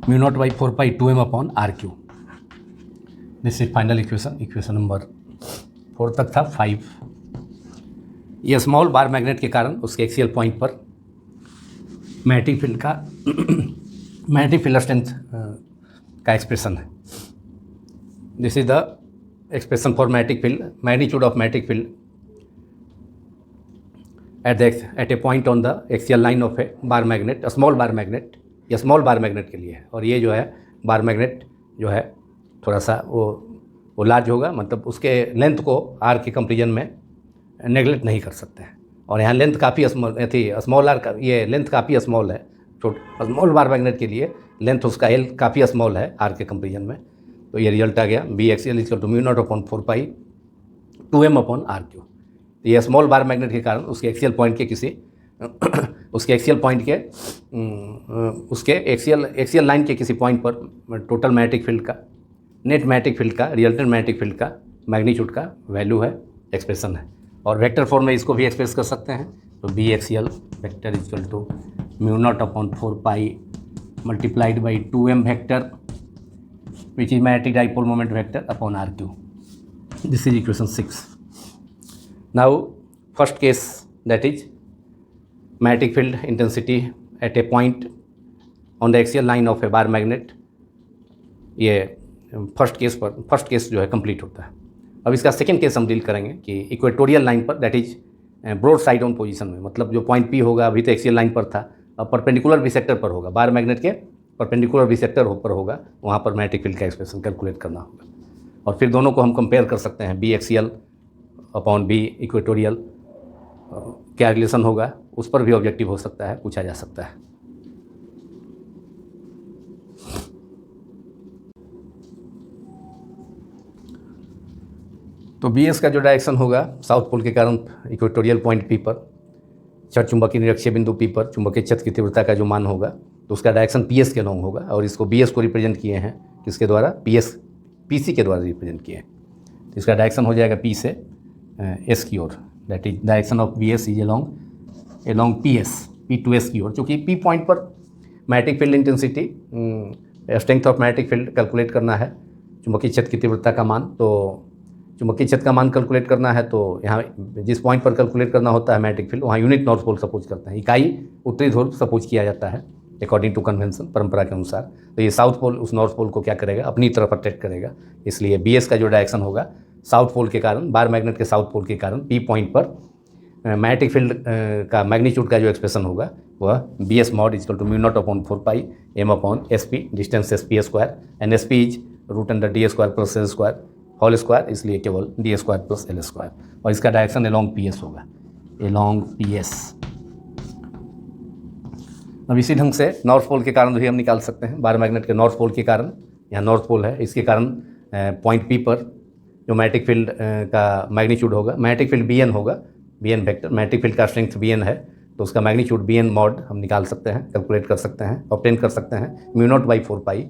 mu naught by 4 pi 2m upon r cube। this is final equation number 4 तक था। 5 ये small bar magnet के कारण उसके axial point पर magnetic field का magnetic field strength का expression है। This is the expression for magnetic field, magnitude of magnetic field at a point on the axial line of a bar magnet, a small bar magnet, या small bar magnet के लिए है। और ये जो है बार मैग्नेट जो है थोड़ा सा वो लार्ज होगा, मतलब उसके लेंथ को आर के कंपेरिजन में नेगलेक्ट नहीं कर सकते हैं। और यहाँ लेंथ काफ़ी स्मॉल आर का, ये लेंथ काफ़ी स्मॉल है, स्मॉल बार मैग्नेट के लिए लेंथ उसका एल काफ़ी स्मॉल है आर के कंपेरिजन में। तो ये रिजल्ट आ गया B axial equal to μ0/4π 2m/r3। ये स्मॉल बार मैग्नेट के कारण उसके एक्सियल पॉइंट के उसके एक्सियल पॉइंट के उसके एक्सियल लाइन के किसी पॉइंट पर टोटल मैग्नेटिक फील्ड का, नेट मैग्नेटिक फील्ड का, रिजल्टेंट मैग्नेटिक फील्ड का मैग्नीट्यूड का वैल्यू है, एक्सप्रेशन है। और वेक्टर फॉर्म में इसको भी एक्सप्रेस कर सकते हैं। तो B axial vector equal to μ0/4π multiplied by 2m vector which is magnetic dipole moment vector upon r3। This is equation 6। Now first case, that is magnetic field intensity at a point on the axial line of a bar magnet. ये first case जो है complete होता है। अब इसका second case हम deal करेंगे कि इक्वेटोरियल लाइन पर, that is broad side on position में, मतलब जो पॉइंट पी होगा अभी तो एक्सियल लाइन पर था, अब परपेंडिकुलर बिसेक्टर पर होगा, बार मैग्नेट के परपेंडिकुलर बिसेक्टर पर होगा, वहाँ पर मैग्नेटिक फील्ड का एक्सप्रेशन कैलकुलेट करना होगा। और फिर दोनों को हम कंपेयर कर सकते हैं, B axial upon B equatorial, क्या रिलेशन होगा उस पर भी ऑब्जेक्टिव हो सकता है, पूछा जा सकता है। तो बी एस का जो डायरेक्शन होगा साउथ पोल के कारण इक्वेटोरियल पॉइंट पी पर, क्षण चुंबकीय निरक्षीय बिंदु पी पर चुंबकीय क्षेत्र की तीव्रता का जो मान होगा तो उसका डायरेक्शन पी एस के लॉन्ग होगा। और इसको बी एस को रिप्रेजेंट किए हैं किसके द्वारा, पी सी के द्वारा रिप्रेजेंट किए हैं। तो इसका डायरेक्शन हो जाएगा पी से एस की ओर, that is direction of B S is along P S, P to S की ओर। चूँकि पी पॉइंट पर magnetic field intensity, strength of magnetic field calculate करना है, चुंबकीय क्षेत्र की तीव्रता का मान, तो चुंबकीय क्षेत्र का मान कैलकुलेट करना है तो यहाँ जिस पॉइंट पर कैलकुलेट करना होता है मैग्नेटिक फील्ड, वहाँ यूनिट नॉर्थ पोल सपोज करते हैं, इकाई उत्तरी ध्रुव सपोज किया जाता है अकॉर्डिंग टू कन्वेंशन, परंपरा के अनुसार। तो ये साउथ पोल उस नॉर्थ पोल को क्या करेगा, अपनी तरफ अट्रैक्ट करेगा। इसलिए बी एस का जो डायरेक्शन होगा साउथ पोल के कारण, बार मैग्नेट के साउथ पोल के कारण पी पॉइंट पर मैग्नेटिक फील्ड का मैग्नीट्यूड का जो एक्सप्रेशन होगा वह B S mod equal to μ0/4π m/sp, distance sp², and sp is √d² + l², इसलिए केवल d² + l²। और इसका डायरेक्शन एलॉन्ग पी एस होगा, एलॉन्ग पी एस। अब इसी ढंग से नॉर्थ पोल के कारण भी हम निकाल सकते हैं, बार मैग्नेट के नॉर्थ पोल के कारण, यहाँ नॉर्थ पोल है, इसके कारण पॉइंट पी पर जो मैग्नेटिक फील्ड का मैग्नीट्यूड होगा, मैग्नेटिक फील्ड बी एन होगा, B N vector, magnetic field का स्ट्रेंथ बी एन है, तो उसका मैग्नीट्यूड बी एन मॉड हम निकाल सकते हैं, कैलकुलेट कर सकते हैं, ऑब्टेन कर सकते हैं μ0/4π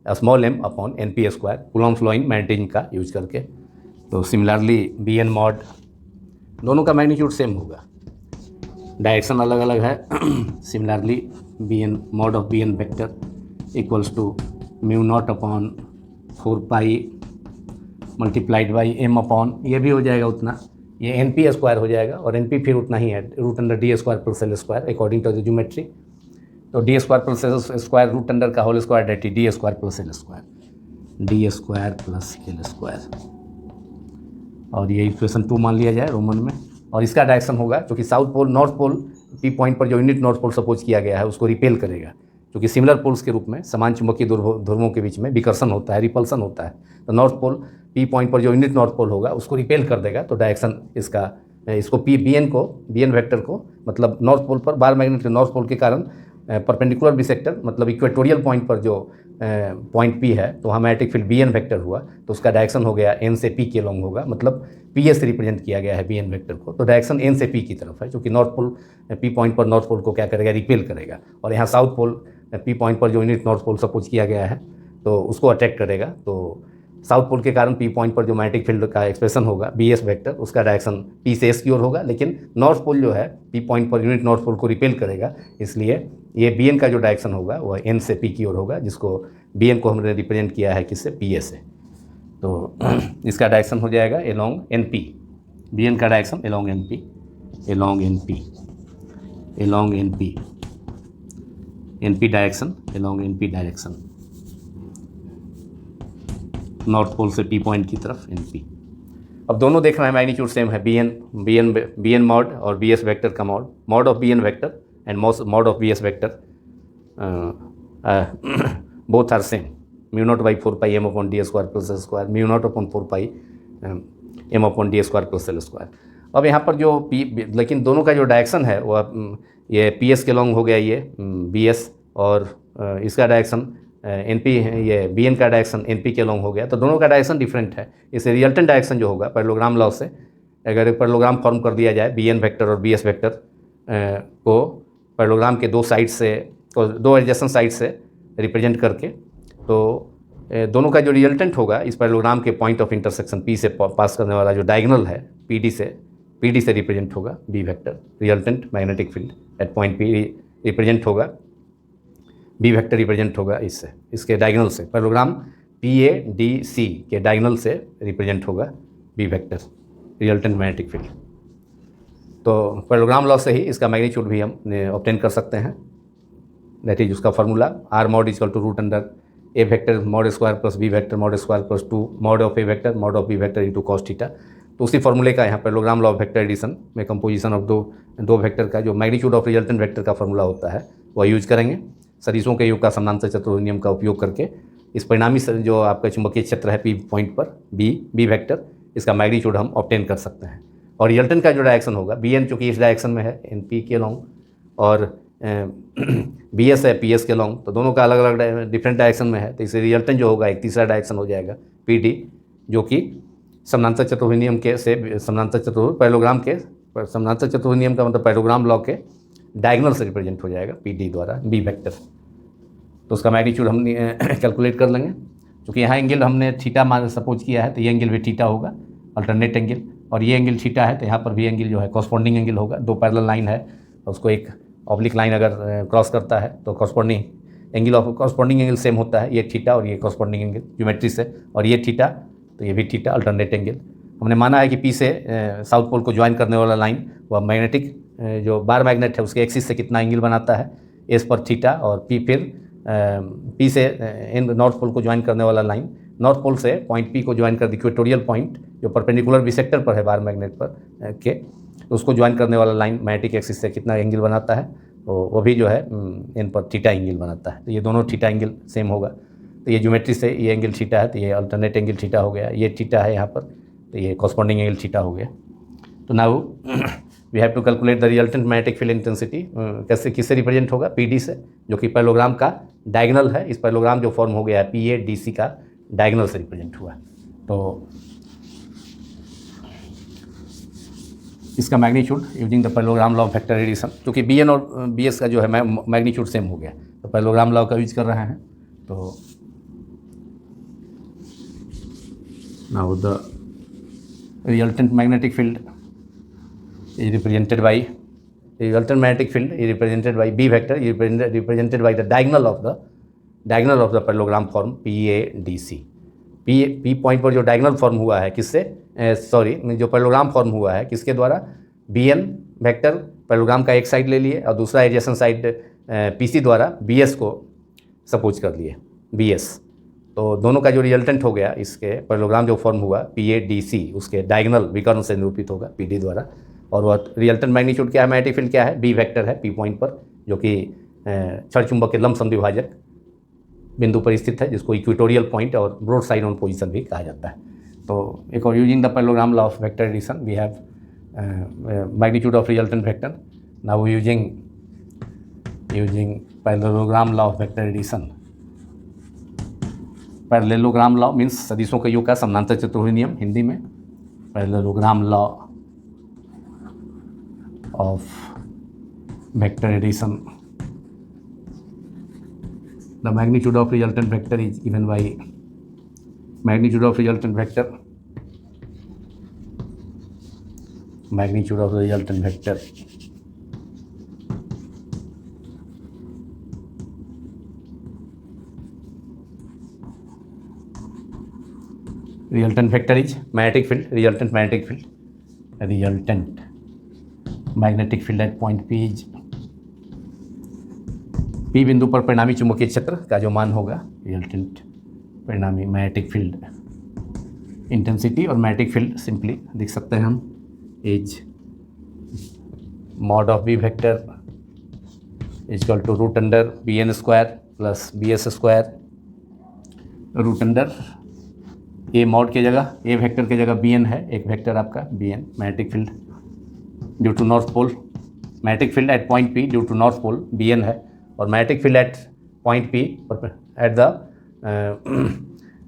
small m upon np², Coulomb's law in magnetism का यूज करके। तो सिमिलरली बी एन मॉड, दोनों का मैग्नीट्यूड सेम होगा, डायरेक्शन अलग अलग है। Similarly B N mod of B N vector equals to μ0/4π multiplied by m upon, ये भी हो जाएगा उतना, ये np² हो जाएगा, और np फिर उतना ही है, √d² + l² according to the geometry. तो d² + l² √अंडर का whole square, that is d² + l², d² + l²। और ये इक्वेशन 2 मान लिया जाए रोमन में। और इसका डायरेक्शन होगा, क्योंकि south pole north pole P point पर जो यूनिट नॉर्थ पोल सपोज किया गया है उसको रिपेल करेगा, क्योंकि सिमिलर पोल्स के रूप में समान चुंबकीय ध्रुवों के बीच में विकर्षण होता है, रिपल्सन होता है। तो नॉर्थ पोल पी पॉइंट पर जो यूनिट नॉर्थ पोल होगा उसको रिपेल कर देगा। तो डायरेक्शन इसको बी एन वेक्टर को, मतलब नॉर्थ पोल पर बार मैग्नेट के नॉर्थ पोल के कारण परपेंडिकुलर बिसेक्टर, मतलब इक्वेटोरियल पॉइंट पर जो पॉइंट पी है, तो वहाँ magnetic field B N vector हुआ, तो उसका डायरेक्शन हो गया एन से पी के लॉन्ग होगा, मतलब पी एस से रिप्रेजेंट किया गया है बी एन वेक्टर को। तो डायरेक्शन एन से पी की तरफ है, क्योंकि नॉर्थ पोल पी पॉइंट पर नॉर्थ पोल को क्या करेगा, रिपेल करेगा। और यहाँ साउथ पोल पी पॉइंट पर जो यूनिट नॉर्थ पोल सपोज किया गया है तो उसको अट्रैक्ट करेगा। तो साउथ पोल के कारण पी पॉइंट पर जो मैग्नेटिक फील्ड का एक्सप्रेशन होगा बी एस वेक्टर, उसका डायरेक्शन पी से एस की ओर होगा, लेकिन नॉर्थ पोल जो है पी पॉइंट पर यूनिट नॉर्थ पोल को रिपेल करेगा, इसलिए ये बी एन का जो डायरेक्शन होगा वह एन से पी की ओर होगा, जिसको बी एन को हमने रिप्रेजेंट किया है किससे, पी एस से। तो इसका डायरेक्शन हो जाएगा along N P, B N का direction along N P, along N P, along N P, N P direction, along N P direction, north pole से पी पॉइंट की तरफ एन पी। अब दोनों देख रहे हैं मैग्नीट्यूड सेम है, बी एन मॉड और बी एस वेक्टर का mod of B N vector and mod of B S vector both are same, mu naught by 4 pi m/d² plus L square, mu not upon 4 pi m/d² plus L square. अब यहाँ पर जो लेकिन दोनों का जो direction है वह ये PS के लॉन्ग हो गया, ये BS, और इसका डायरेक्शन NP, ये BN का डायरेक्शन NP के लॉन्ग हो गया। तो दोनों का डायरेक्शन डिफरेंट है। इसे रिजल्टेंट डायरेक्शन जो होगा पैरेललोग्राम लॉ से, अगर एक पैरेललोग्राम फॉर्म कर दिया जाए BN वेक्टर और BS वेक्टर को पैरेललोग्राम के दो साइड से, दो एडजेसेंट साइड से रिप्रेजेंट करके, तो दोनों का जो रिजल्टेंट होगा इस पैरेललोग्राम के पॉइंट ऑफ इंटरसेक्शन P से पास करने वाला जो डायगोनल है PD से रिप्रेजेंट होगा B vector. Resultant magnetic field at point P represent होगा, B वेक्टर रिप्रेजेंट होगा इससे, इसके डायगोनल से, पैरेललोग्राम PADC के डायगोनल से रिप्रेजेंट होगा B vector, resultant magnetic field. तो पैरेललोग्राम लॉ से ही इसका मैग्नीट्यूड भी हम ऑब्टेन कर सकते हैं। दैट इज उसका formula R mod equal to root under A vector mod square plus B vector mod square plus 2 mod of A vector mod of B vector into cos theta. तो उसी फॉर्मूले का यहाँ parallelogram law of vector addition में composition of दो vector का जो magnitude of resultant vector का फार्मूला होता है वह यूज करेंगे। सदिशों के योग का समानांतर चतुर्भुज नियम का उपयोग करके इस परिणामी जो आपका चुंबकीय क्षेत्र है P पॉइंट पर B वेक्टर, इसका मैग्नीट्यूड हम ऑब्टेन कर सकते हैं। और रिजल्टेंट का जो डायरेक्शन होगा BN चूँकि इस डायरेक्शन में है NP के लॉन्ग, और BS है PS के लॉन्ग, तो दोनों का अलग अलग डिफरेंट डायरेक्शन में है। तो इसे रिजल्टेंट जो होगा एक तीसरा डायरेक्शन हो जाएगा PD, जो कि समानांतर चतुर्भुज नियम के से समानांतर चतुर्भुज पैरेललोग्राम के समानांतर चतुर्भुज नियम का मतलब पैरेललोग्राम लॉ के डायगोनल से रिप्रेजेंट हो जाएगा PD द्वारा B वेक्टर। तो उसका मैग्नीट्यूड हम कैलकुलेट कर लेंगे। क्योंकि यहाँ एंगल हमने थीटा मान सपोज किया है, तो ये एंगल भी थीटा होगा, अल्टरनेट एंगल, और ये एंगल थीटा है, तो यहाँ पर भी एंगल जो है कॉरस्पॉन्डिंग एंगल होगा। दो पैरेलल लाइन है, उसको एक ऑब्लिक लाइन अगर क्रॉस करता है तो corresponding angle of corresponding angle same होता है, ये थीटा और ये कॉरस्पॉन्डिंग एंगल ज्योमेट्री से, और ये थीटा तो ये भी थीटा, अल्टरनेट एंगल। हमने माना है कि P से साउथ पोल को ज्वाइन करने वाला लाइन वह मैग्नेटिक जो बार मैग्नेट है उसके एक्सिस से कितना एंगल बनाता है S पर थीटा, और P फिर P से इन नॉर्थ पोल को ज्वाइन करने वाला लाइन नॉर्थ पोल से पॉइंट P को ज्वाइन कर दी, इक्वेटोरियल पॉइंट जो परपेंडिकुलर बिसेक्टर पर है बार मैग्नेट पर के, उसको ज्वाइन करने वाला लाइन मैग्नेटिक एक्सिस से कितना एंगल बनाता है, तो वो भी जो है इन पर थीटा एंगल बनाता है। तो ये दोनों थीटा एंगल सेम होगा। तो ये ज्योमेट्री से ये एंगल थीटा है, तो ये अल्टरनेट एंगल थीटा हो गया, ये थीटा है यहाँ पर, तो ये कॉरस्पॉन्डिंग एंगल थीटा हो गया। तो now we have to calculate the resultant magnetic field intensity. कैसे किससे रिप्रेजेंट होगा PD से, जो कि पैरेललोग्राम का डायगोनल है। इस पैरेललोग्राम जो फॉर्म हो गया है PADC का डायगोनल से रिप्रेजेंट हुआ। तो इसका magnitude using the parallelogram law of vector addition, क्योंकि BN और BS का जो है मैग्नीट्यूड सेम हो गया, तो पैरेललोग्राम लॉ का यूज कर रहे हैं। तो now the resultant magnetic field is represented by resultant magnetic field is represented by B vector is represented by the diagonal of the parallelogram form PADC। P point पर जो diagonal form हुआ है किससे, जो पैरेललोग्राम फॉर्म हुआ है किसके द्वारा, BN वेक्टर पैरेललोग्राम का एक साइड ले लिए और दूसरा एडजेसेंट साइड PC द्वारा BS को सपोज कर लिए BS। तो दोनों का जो रिजल्टेंट हो गया इसके पैरेललोग्राम जो फॉर्म हुआ PADC, उसके डायगोनल विकर्ण से निरूपित होगा PD द्वारा। और वह रिजल्टेंट मैग्नीट्यूड क्या है, मैग्नेटिक फील्ड क्या है, B वेक्टर है P पॉइंट पर, जो कि क्षण चुंबक के लंब समद्विभाजक बिंदु पर स्थित है, जिसको इक्वेटोरियल पॉइंट और ब्रॉड साइड ऑन पोजीशन भी कहा जाता है। तो एक और using the parallelogram law of vector addition we have magnitude of resultant vector. Now using parallelogram law of vector addition. Parallelogram law means सदिशों के योग का समानांतर चतुर्भुज नियम हिंदी में। Parallelogram law of vector addition, the magnitude of resultant vector is given by magnitude of resultant vector is magnetic field, resultant magnetic field at point P is P बिंदु पर परिणामी चुंबकीय क्षेत्र का जो मान होगा रिजल्टेंट परिणामी मैग्नेटिक फील्ड इंटेंसिटी, और मैग्नेटिक फील्ड सिंपली लिख सकते हैं हम is mod of B vector equal to root under BN square plus BS square root under A mod की जगह ए वेक्टर की जगह बी एन है, एक वेक्टर आपका B N magnetic field due to north pole, magnetic field at point P due to north pole B N है, और magnetic field at point P at the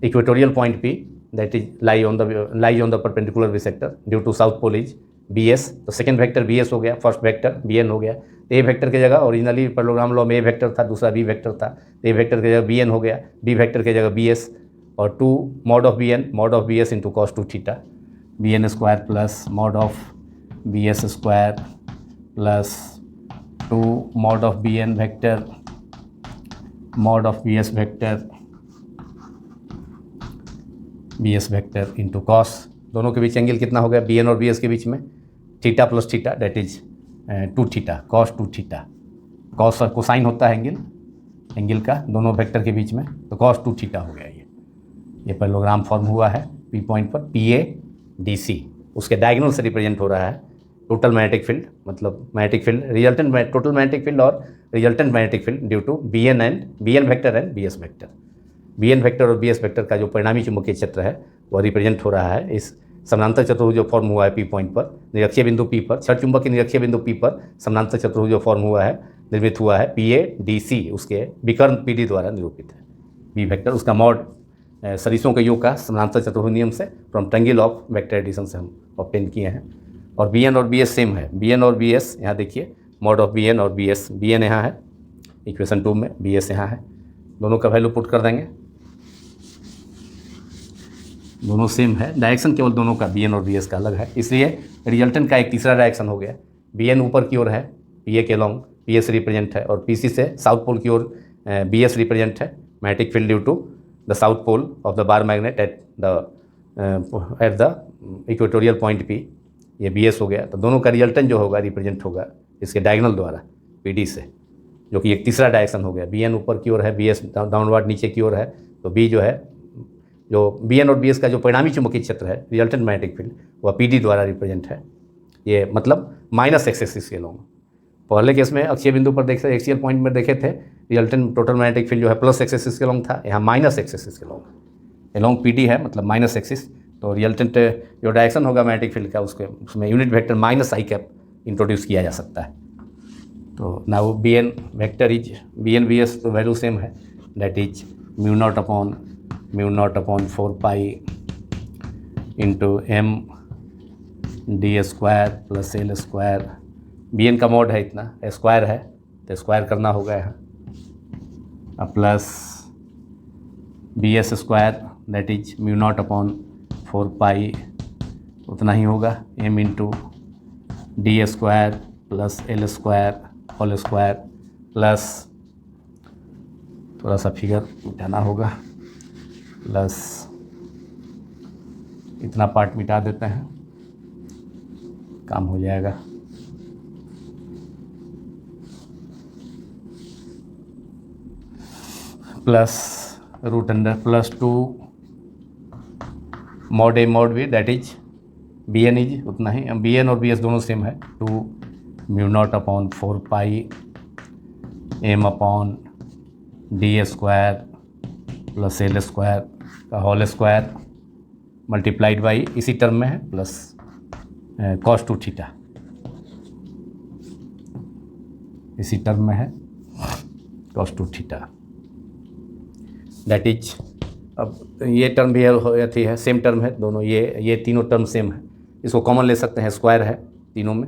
equatorial point P that is lies on the perpendicular bisector due to south pole is B S. तो second vector B S हो गया, first vector B N हो गया। ए vector की जगह originally parallelogram law में ए vector था, दूसरा बी वेक्टर था, ए वेक्टर की जगह बी एन हो गया, बी वेक्टर की जगह बी एस, और 2 mod of B S into cos 2 theta B N square plus mod of B S square plus 2 mod of B N vector mod of B S vector into cos. दोनों के बीच angle कितना हो गया, B N और B S के बीच में theta plus theta that is 2 theta cos 2 theta. Cos cosine होता है एंगल का दोनों वेक्टर के बीच में, तो कॉस 2 थीटा हो गया। ये पैरेललोग्राम फॉर्म हुआ है पी पॉइंट पर, पी ए डी सी, उसके डायगोनल से रिप्रेजेंट हो रहा है टोटल मैग्नेटिक फील्ड, मतलब magnetic field resultant total magnetic field और resultant magnetic field due to B N vector and B S vector. B N vector और B S vector का जो परिणामी चुंबकीय क्षेत्र है वह रिप्रेजेंट हो रहा है इस समानांतर चतुर्भुज जो फॉर्म हुआ है पी पॉइंट पर, निरक्षीय बिंदु पी पर, छड़ चुंबक के निरक्षीय बिंदु पी पर समानांतर चतुर्भुज जो फॉर्म हुआ है निर्मित हुआ है पी ए डी सी, उसके विकर्ण पी डी द्वारा निरूपित है। बी वेक्टर उसका मॉड सदिशों के योग का समानांतर चतुर्भुज नियम से from triangle of vector addition से हम ऑब्टेन किए हैं। और बी एन और बी एस सेम है, बी एन और बी एस यहाँ देखिए मॉड ऑफ बी एन और बी एस, बी एन यहाँ है इक्वेशन 2 में, बी एस यहाँ है, दोनों का वैल्यू पुट कर देंगे, दोनों सेम है, डायरेक्शन केवल दोनों का बी एन और बी एस का अलग है, इसलिए रिजल्टेंट का एक तीसरा डायरेक्शन हो गया। बी एन ऊपर की ओर है पी ए के लॉन्ग, पी एस रिप्रेजेंट है, और पी सी से साउथ पोल की ओर बी एस रिप्रेजेंट है magnetic field due to the south pole of the bar magnet at the equatorial point P, ये बी एस हो गया। तो दोनों का रिजल्टेंट जो होगा रिप्रेजेंट होगा इसके डायगोनल द्वारा पी डी से, जो कि एक तीसरा डायरेक्शन हो गया। बी एन ऊपर की ओर है, बी एस डाउनवर्ड नीचे की ओर है, तो बी जो है जो बी एन और बी एस का जो परिणामी चुंबकीय क्षेत्र है रिजल्टेंट मैग्नेटिक फील्ड वह पी डी द्वारा रिप्रेजेंट है, ये मतलब माइनस एक्स एक्सिस के लॉन्ग। पहले केस में अक्षीय बिंदु पर देखे एक्सियल पॉइंट में देखे थे रिजल्टेंट टोटल मैग्नेटिक फील्ड जो है प्लस एक्स एक्सिस के लॉन्ग था, यहाँ माइनस एक्स एक्सिस के लॉन्ग, लॉन्ग पी डी है मतलब माइनस एक्सिस, तो रिजल्टेंट जो डायरेक्शन होगा मैग्नेटिक फील्ड का उसमें यूनिट वेक्टर माइनस आई कैप इंट्रोड्यूस किया जा सकता है। तो now B N vector is B N B S, तो वैल्यू सेम है that is mu not upon 4 pi into M D square plus L square. B N का mod है इतना, स्क्वायर है तो स्क्वायर करना होगा यहाँ, plus B S square that is mu not upon 4 pi उतना ही होगा M into D square plus L square whole square, plus थोड़ा सा फिगर मिटाना होगा, प्लस इतना पार्ट मिटा देते हैं काम हो जाएगा, plus root under plus 2 mod A mod B that is B N is उतना ही, बी एन और बी एस दोनों सेम है, 2 mu not upon 4 pi M upon D square plus L square का होल स्क्वायर मल्टीप्लाइड बाई इसी term में है plus cos 2 theta इसी टर्म में है कॉस 2 थीटा दैट इज। अब ये टर्म भी अथी है सेम टर्म है दोनों, ये तीनों टर्म सेम है, इसको कॉमन ले सकते हैं, स्क्वायर है तीनों में,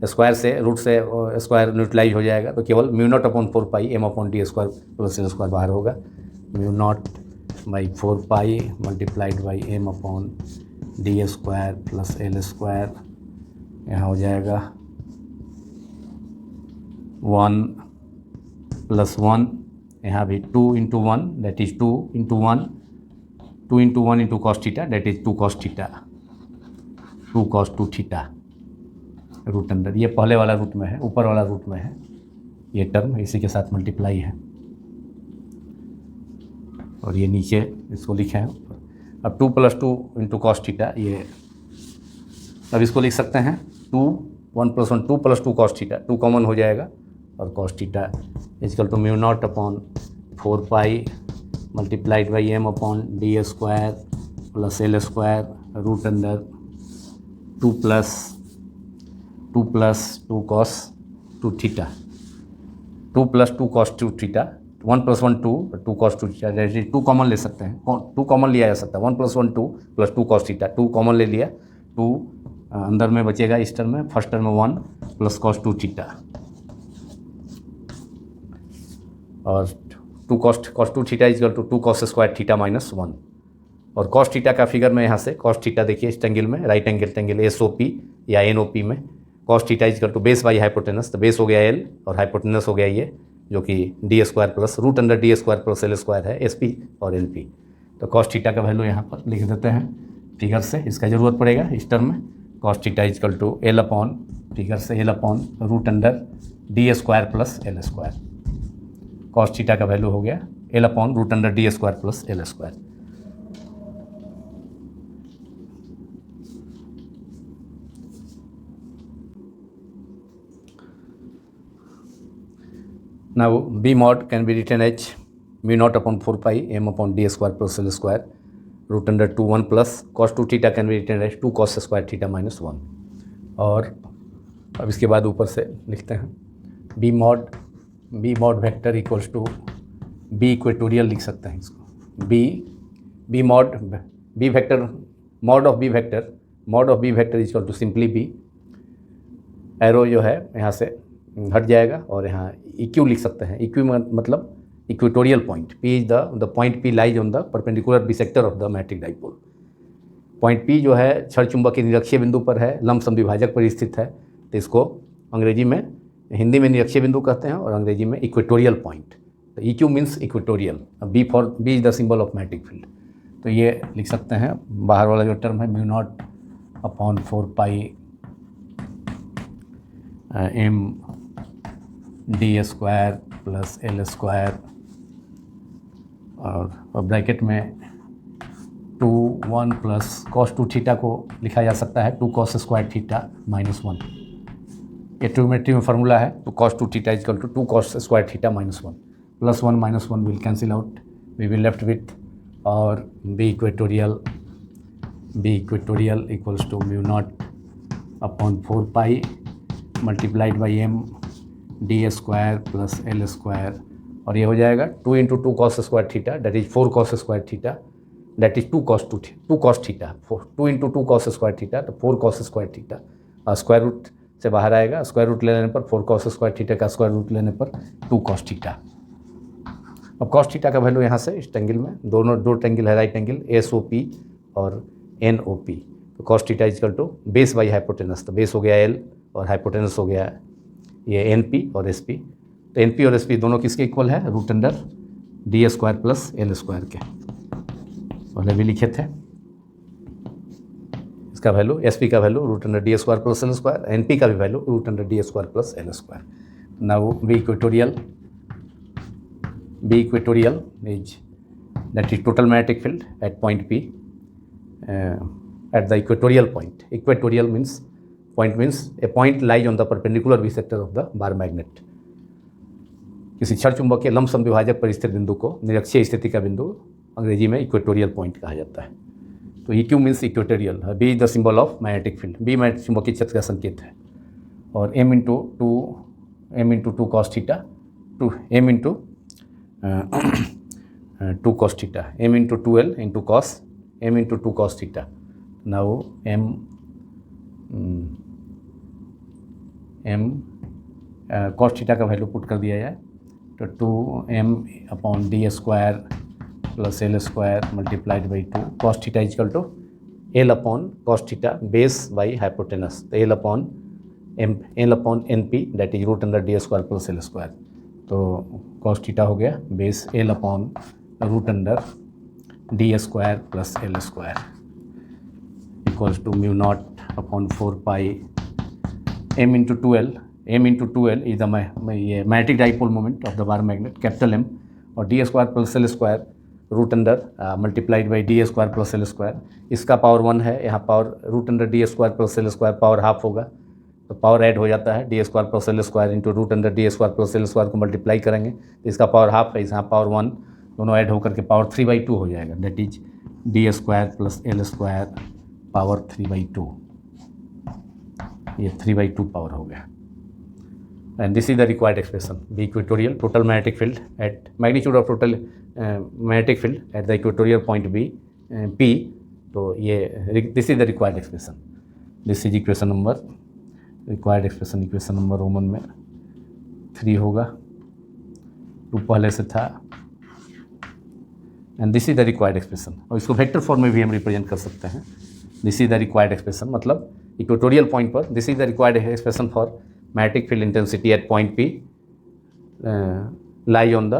स्क्वायर से रूट से स्क्वायर न्यूट्रलाइज हो जाएगा, तो केवल mu not upon 4 pi M upon D square plus L square बाहर होगा, mu naught by 4 pi multiplied by M upon D square plus L square, यहाँ हो जाएगा 1 प्लस 1, यहाँ भी 2 into 1 that is 2 into 1 into cos theta that is 2 cos theta 2 cos 2 theta root under, ये पहले वाला रूट में है, ऊपर वाला रूट में है ये टर्म, इसी के साथ मल्टीप्लाई है, और ये नीचे इसको लिखे हैं। अब 2 प्लस 2 इंटू कॉस थीटा, ये अब इसको लिख सकते हैं 1 plus 1 2 plus 2 cos theta, 2 common हो जाएगा और cos theta equal to mu not upon 4 pi multiplied by M upon D square plus L square root under 2 plus 2 cos 2 theta 2 plus 2 cos 2 theta 1 plus 1 2 cos 2 theta, जैसे 2 common ले सकते हैं, 2 common लिया जा सकता है, 1 plus 1 2 plus 2 cos theta, 2 common ले लिया, 2 अंदर में बचेगा इस टर्म में, फर्स्ट टर्म में 1 प्लस कॉस 2 थीटा और 2 cos 2 theta equal to 2 cos square theta minus 1। और कॉस थीटा का फिगर में यहाँ से कॉस थीटा देखिए इस एंगल में, राइट एंगल SOP या NOP में cos theta equal to base by hypotenuse, तो बेस हो गया L और हाइपोटेनस हो गया ये जो कि D square plus root under D square plus L square है SP और LP। तो कॉस थीटा का वैल्यू यहाँ पर लिख देते हैं फिगर से, इसका ज़रूरत पड़ेगा इस टर्म में। Cos theta equal to L upon figure से L upon root under D square plus L square. Cos theta का वैल्यू हो गया L upon root under D square plus L square. Now B mod can be written as mu naught upon 4 pi m upon d square plus l square root under 2 1 plus cos 2 theta can be written as 2 cos square theta minus 1। और अब इसके बाद ऊपर से लिखते हैं B mod vector equals to B equatorial लिख सकते हैं इसको, B vector mod of B vector equal to simply B, arrow जो है यहाँ से हट जाएगा और यहाँ EQ लिख सकते हैं। EQ मतलब equatorial point, P is the point P lies on the perpendicular bisector of the metric dipole. Point P जो है क्षण चुंबकीय निरक्षीय बिंदु पर है, लंब समद्विभाजक पर स्थित है, तो इसको अंग्रेजी में, हिंदी में निरक्षीय बिंदु कहते हैं और अंग्रेजी में इक्वेटोरियल पॉइंट। तो EQ means equatorial, B is the symbol of magnetic field. तो ये लिख सकते हैं बाहर वाला जो टर्म है mu not upon 4 pi m D square plus L square और ब्रैकेट में 2 1 प्लस कॉस 2 थीटा को लिखा जा सकता है 2 कॉस स्क्वायर थीटा माइनस 1। ये ट्रिग्नोमेट्री में फार्मूला है, तो cos 2 theta equal to 2 cos square theta minus 1 plus 1 minus 1 will cancel out, we will left with और B equatorial equals to mu not upon 4 pi multiplied by m D square plus L square और ये हो जाएगा 2 into 2 cos square theta that is 4 cos square theta that is 2 cos theta 2 into 2 cos square theta तो 4 cos square theta और square root से बाहर आएगा, square root ले लेने पर 4 कॉस स्क्वायर थीटा का स्क्वायर रूट लेने पर 2 कॉस थीटा। अब कॉस थीटा का वैल्यू यहाँ से इस एंगल में, दो एंगल है राइट एंगल SOP और NOP, तो cos theta equal to base by hypotenuse, तो बेस हो गया L और हाइपोटेनस हो गया ये NP और SP। तो NP और SP दोनों किसके इक्वल है, root under D square plus L square के, पहले भी लिखे थे। इसका वैल्यू SP का value root under D square plus L square, NP का भी value root under D square plus L square. Now B equatorial is that is total magnetic field at point P at the equatorial point. Equatorial means a point lies on the perpendicular bisector of the bar magnet. किसी क्षण चुंबकीय लंब समद्विभाजक पर स्थित बिंदु को निरक्षीय स्थिति का बिंदु अंग्रेजी में इक्वेटोरियल पॉइंट कहा जाता है। तो EQ means equatorial, B is the symbol of magnetic field, B magnetic चुंबकीय क्षेत्र का संकेत है और m into 2 cos theta m into 2 cos theta m into 2L into cos m into 2 cos theta. Now m cos theta का value put कर दिया जाए तो 2m upon D square plus L square multiplied by 2 cos theta equal to L upon cos theta base by hypotenuse, तो L upon NP that is root under D square plus L square. तो cos theta हो गया base L upon root under D square plus L square equals to mu not upon 4 pi m into 2L is the ये magnetic dipole moment of the bar magnet capital M और D square plus L square root under multiplied by D square plus L square, इसका power 1 है, यहाँ power root under D square plus L square power half होगा, तो power add हो जाता है, D square plus L square into root under D square plus L square को multiply करेंगे तो इसका पावर हाफ है, यहाँ पावर 1 दोनों ऐड होकर के पावर 3/2 हो जाएगा, that is d² plus l² power 3/2, ये 3/2 पावर हो गया। And this is the required expression, B equatorial total magnetic field at magnitude of total magnetic field at the equatorial point B P. तो ये this is the required expression, this is equation number, required expression equation number roman में 3 होगा, 2 पहले से था, and this is the required expression. और इसको vector form में भी हम रिप्रेजेंट कर सकते हैं, this is the required expression, मतलब इक्वेटोरियल पॉइंट पर this is the required expression for magnetic field intensity at point P lie on the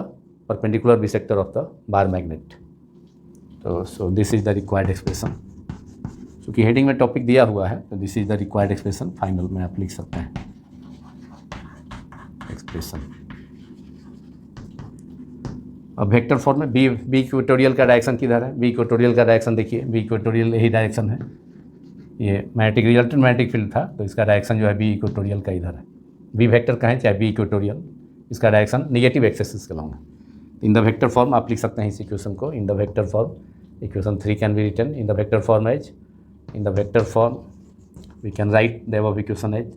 perpendicular bisector of the bar magnet. तो so this is the required expression, क्योंकि heading में topic दिया हुआ है, तो this is the required expression, final में आप लिख सकते हैं एक्सप्रेशन। अब वेक्टर फॉर्म में बी इक्वेटोरियल का डायरेक्शन किधर है, बी इक्वेटोरियल का डायरेक्शन देखिए, बी इक्वेटोरियल यही डायरेक्शन है, ये मैग्नेटिक रिजल्टेंट मैग्नेटिक फील्ड था, तो इसका डायरेक्शन जो है बी इक्वेटोरियल का इधर है, बी वेक्टर कहें चाहे बी इक्वेटोरियल, इसका डायरेक्शन निगेटिव एक्सेस के लॉन्ग है। इन द वेक्टर फॉर्म आप लिख सकते हैं इस इक्वेशन को, in the vector form equation 3 can be written in the vector form as, in the vector form we can write the above equation as,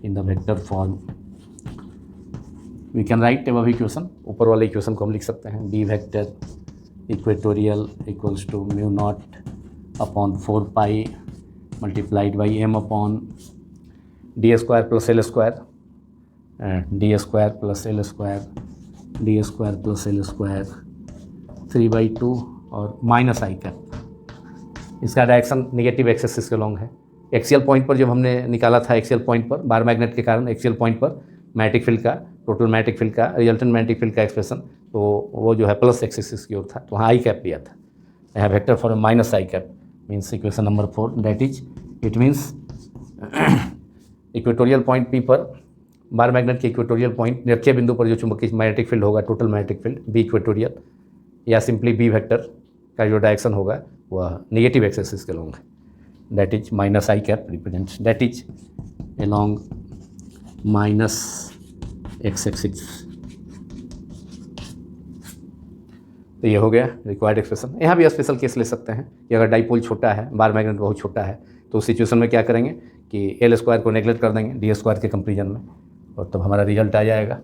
in the vector form we can write above equation, ऊपर वाले equation को हम लिख सकते हैं, B vector equatorial equals to mu not upon 4 pi multiplied by m upon d² plus l² d² plus l² d² plus l² 3/2 और minus i cap. इसका direction negative axis के लॉन्ग है। एक्सियल पॉइंट पर जब हमने निकाला था, axial point पर बार मैग्नेट के कारण एक्सियल पॉइंट पर मैग्नेटिक फील्ड का, टोटल मैग्नेटिक फील्ड का, रिजल्टेंट मैग्नेटिक फील्ड का एक्सप्रेशन, तो वो जो है प्लस एक्सेस की ओर था, तो वहाँ आई कैप लिया था, यहाँ vector form minus I cap means equation number 4, that is it means equatorial point P पर बार मैग्नेट के इक्वेटोरियल पॉइंट निरक्षीय बिंदु पर जो चुंबकीय मैग्नेटिक फील्ड होगा, total magnetic field B equatorial या सिंपली बी वेक्टर का जो डायरेक्शन होगा वह निगेटिव एक्सेस के लॉन्ग है, that is minus I cap represents, that is along minus X axis. तो ये हो गया रिक्वायर्ड एक्सप्रेशन। यहाँ भी स्पेशल केस ले सकते हैं कि अगर डाइपोल छोटा है, बार मैग्नेट बहुत छोटा है, तो उस सिचुएशन में क्या करेंगे कि l² को नेगलेक्ट कर देंगे d² के कंपेरिजन में, और तब हमारा रिजल्ट आ जाएगा।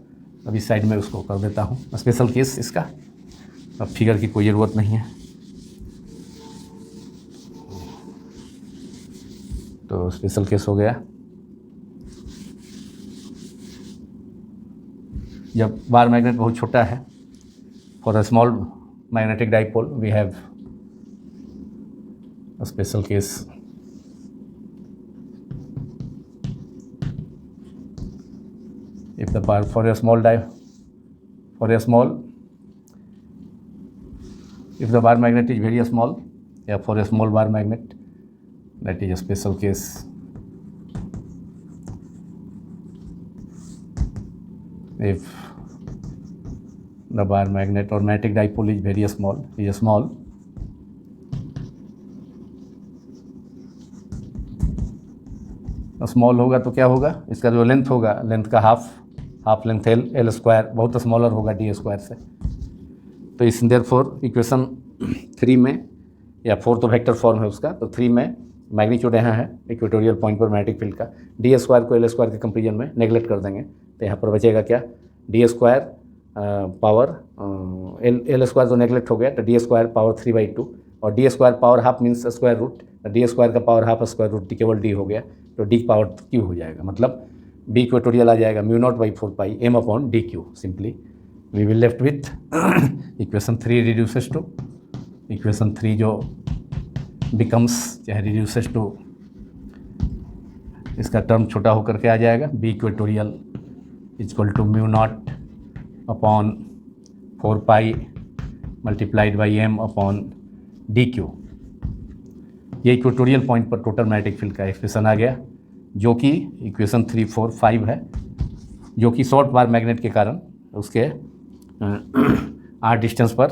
अब इस साइड में उसको कर देता हूँ स्पेशल केस इसका, अब फिगर की कोई ज़रूरत नहीं है। तो स्पेशल केस हो गया जब बार मैग्नेट बहुत छोटा है, for a small magnetic dipole we have a special case, if the bar for a small if the bar magnet is very small, yeah, for a small bar magnet, that is a special case. If the bar magnet or magnetic dipole is very small, small होगा तो क्या होगा, इसका जो length होगा, length का half length l² बहुत smaller होगा d² से। तो इस देयरफॉर इक्वेशन 3 में, या 4 तो वेक्टर फॉर्म है उसका, तो 3 में मैग्नीट्यूड यहाँ है इक्वेटोरियल पॉइंट पर मैग्नेटिक फील्ड का, d² को l² के कंपेरिजन में नेगलेक्ट कर देंगे, तो यहाँ पर बचेगा क्या, d² पावर l² तो नेगलेक्ट हो गया, तो d² पावर 3/2, और d² power half means square root, d² का पावर हाफ स्क्वायर रूट केवल d हो गया, तो d पावर q हो जाएगा, मतलब b इक्वेटोरियल आ जाएगा μ0/4 pi m upon dq। Simply we will left with equation 3 reduces to, equation 3 जो बिकम्स चाहे रिड्यूसेस टू, इसका टर्म छोटा होकर के आ जाएगा, b equatorial equal to μ0 upon 4 pi multiplied by m upon dq। ये इक्वेटोरियल पॉइंट पर टोटल मैग्नेटिक फील्ड का एक्सप्रेशन आ गया, जो कि इक्वेशन 3, 4, 5 है, जो कि शॉर्ट बार मैग्नेट के कारण उसके r डिस्टेंस पर,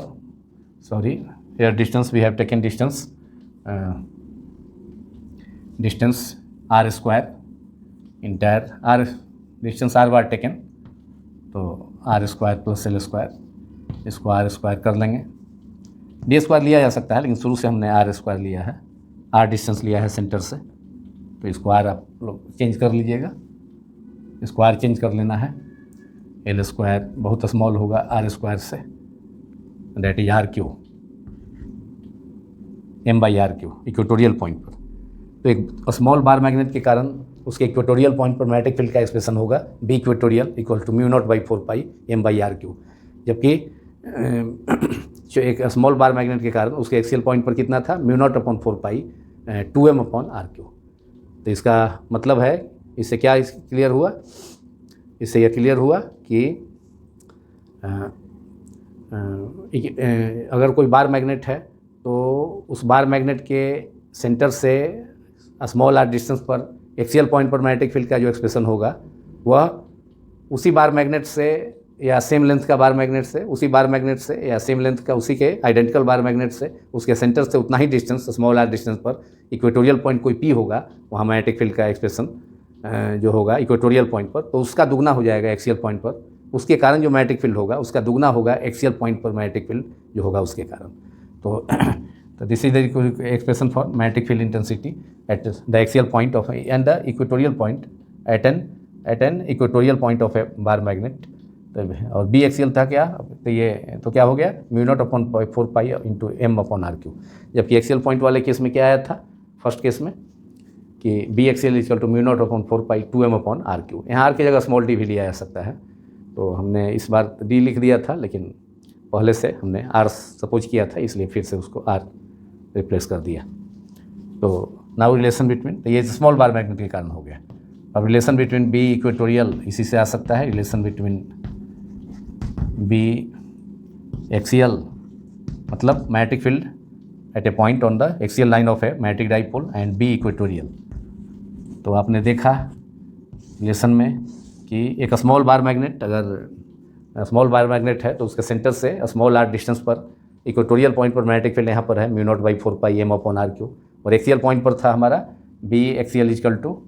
sorry R distance, we have taken distance r² entire r distance r bar taken, तो r² प्लस l² इसको आर स्क्वायर कर लेंगे। डी स्क्वायर लिया जा सकता है, लेकिन शुरू से हमने आर स्क्वायर लिया है, आर डिस्टेंस लिया है सेंटर से, तो इसको आर आप लोग चेंज कर लीजिएगा, इसको आर चेंज कर लेना है। एल स्क्वायर बहुत स्मॉल होगा आर स्क्वायर से, that is R cube, M by R cube equatorial point पर। तो एक स्मॉल बार मैग्नेट के कारण उसके इक्वेटोरियल पॉइंट पर मैग्नेटिक फील्ड का एक्सप्रेशन होगा B equatorial equal to mu naught by 4 pi M by R cube. जबकि जो एक स्मॉल बार मैग्नेट के कारण उसके एक्सियल पॉइंट पर कितना था, mu not upon 4 pi 2m upon R cube. तो इसका मतलब है, इससे क्या क्लियर हुआ, इससे यह क्लियर हुआ कि अगर कोई बार मैग्नेट है तो उस बार मैग्नेट के सेंटर से स्मॉल आर डिस्टेंस पर एक्सियल पॉइंट पर मैग्नेटिक फील्ड का जो एक्सप्रेशन होगा वह उसी बार मैग्नेट से या सेम लेंथ का बार मैग्नेट से, उसी बार मैग्नेट से या सेम लेंथ का उसी के आइडेंटिकल बार मैग्नेट से उसके सेंटर से उतना ही डिस्टेंस स्मॉल आर डिस्टेंस पर इक्वेटोरियल पॉइंट कोई पी होगा, वहाँ मैग्नेटिक फील्ड का एक्सप्रेशन जो होगा इक्वेटोरियल पॉइंट पर, तो उसका दुगना हो जाएगा एक्सियल पॉइंट पर। उसके कारण जो मैग्नेटिक फील्ड होगा उसका दुगना होगा एक्सियल पॉइंट पर मैग्नेटिक फील्ड जो होगा उसके कारण। तो this is the expression for magnetic field intensity at the axial point of and the equatorial point at an equatorial point of a bar magnet. और बी एक्सियल था क्या, तो ये तो क्या हो गया, mu not upon 4 pi into M upon R cube. जबकि एक्सियल पॉइंट वाले केस में क्या आया था, फर्स्ट केस में, कि B axial equal to mu not upon 4 pi 2m upon R cube. यहाँ आर की जगह स्मॉल डी भी लिया जा सकता है, तो हमने इस बार डी लिख दिया था, लेकिन पहले से हमने आर सपोज किया था, इसलिए फिर से उसको आर रिप्लेस कर दिया। तो नाउ रिलेशन बिटवीन, तो ये स्मॉल बार मैग्नेट के कारण हो गया। अब रिलेशन बिटवीन बी इक्वेटोरियल इसी से आ सकता है, रिलेशन बिटवीन बी एक्सियल मतलब magnetic field at a point on the axial line of a magnetic dipole and B equatorial. तो आपने देखा रिलेशन में कि एक स्मॉल बार मैग्नेट, अगर स्मॉल बार मैग्नेट है तो उसके सेंटर से स्मॉल आर डिस्टेंस पर इक्वेटोरियल पॉइंट पर मैग्नेटिक फील्ड यहाँ पर है mu naught by 4 pi M upon R cube, और एक्सियल पॉइंट पर था हमारा B axial equal to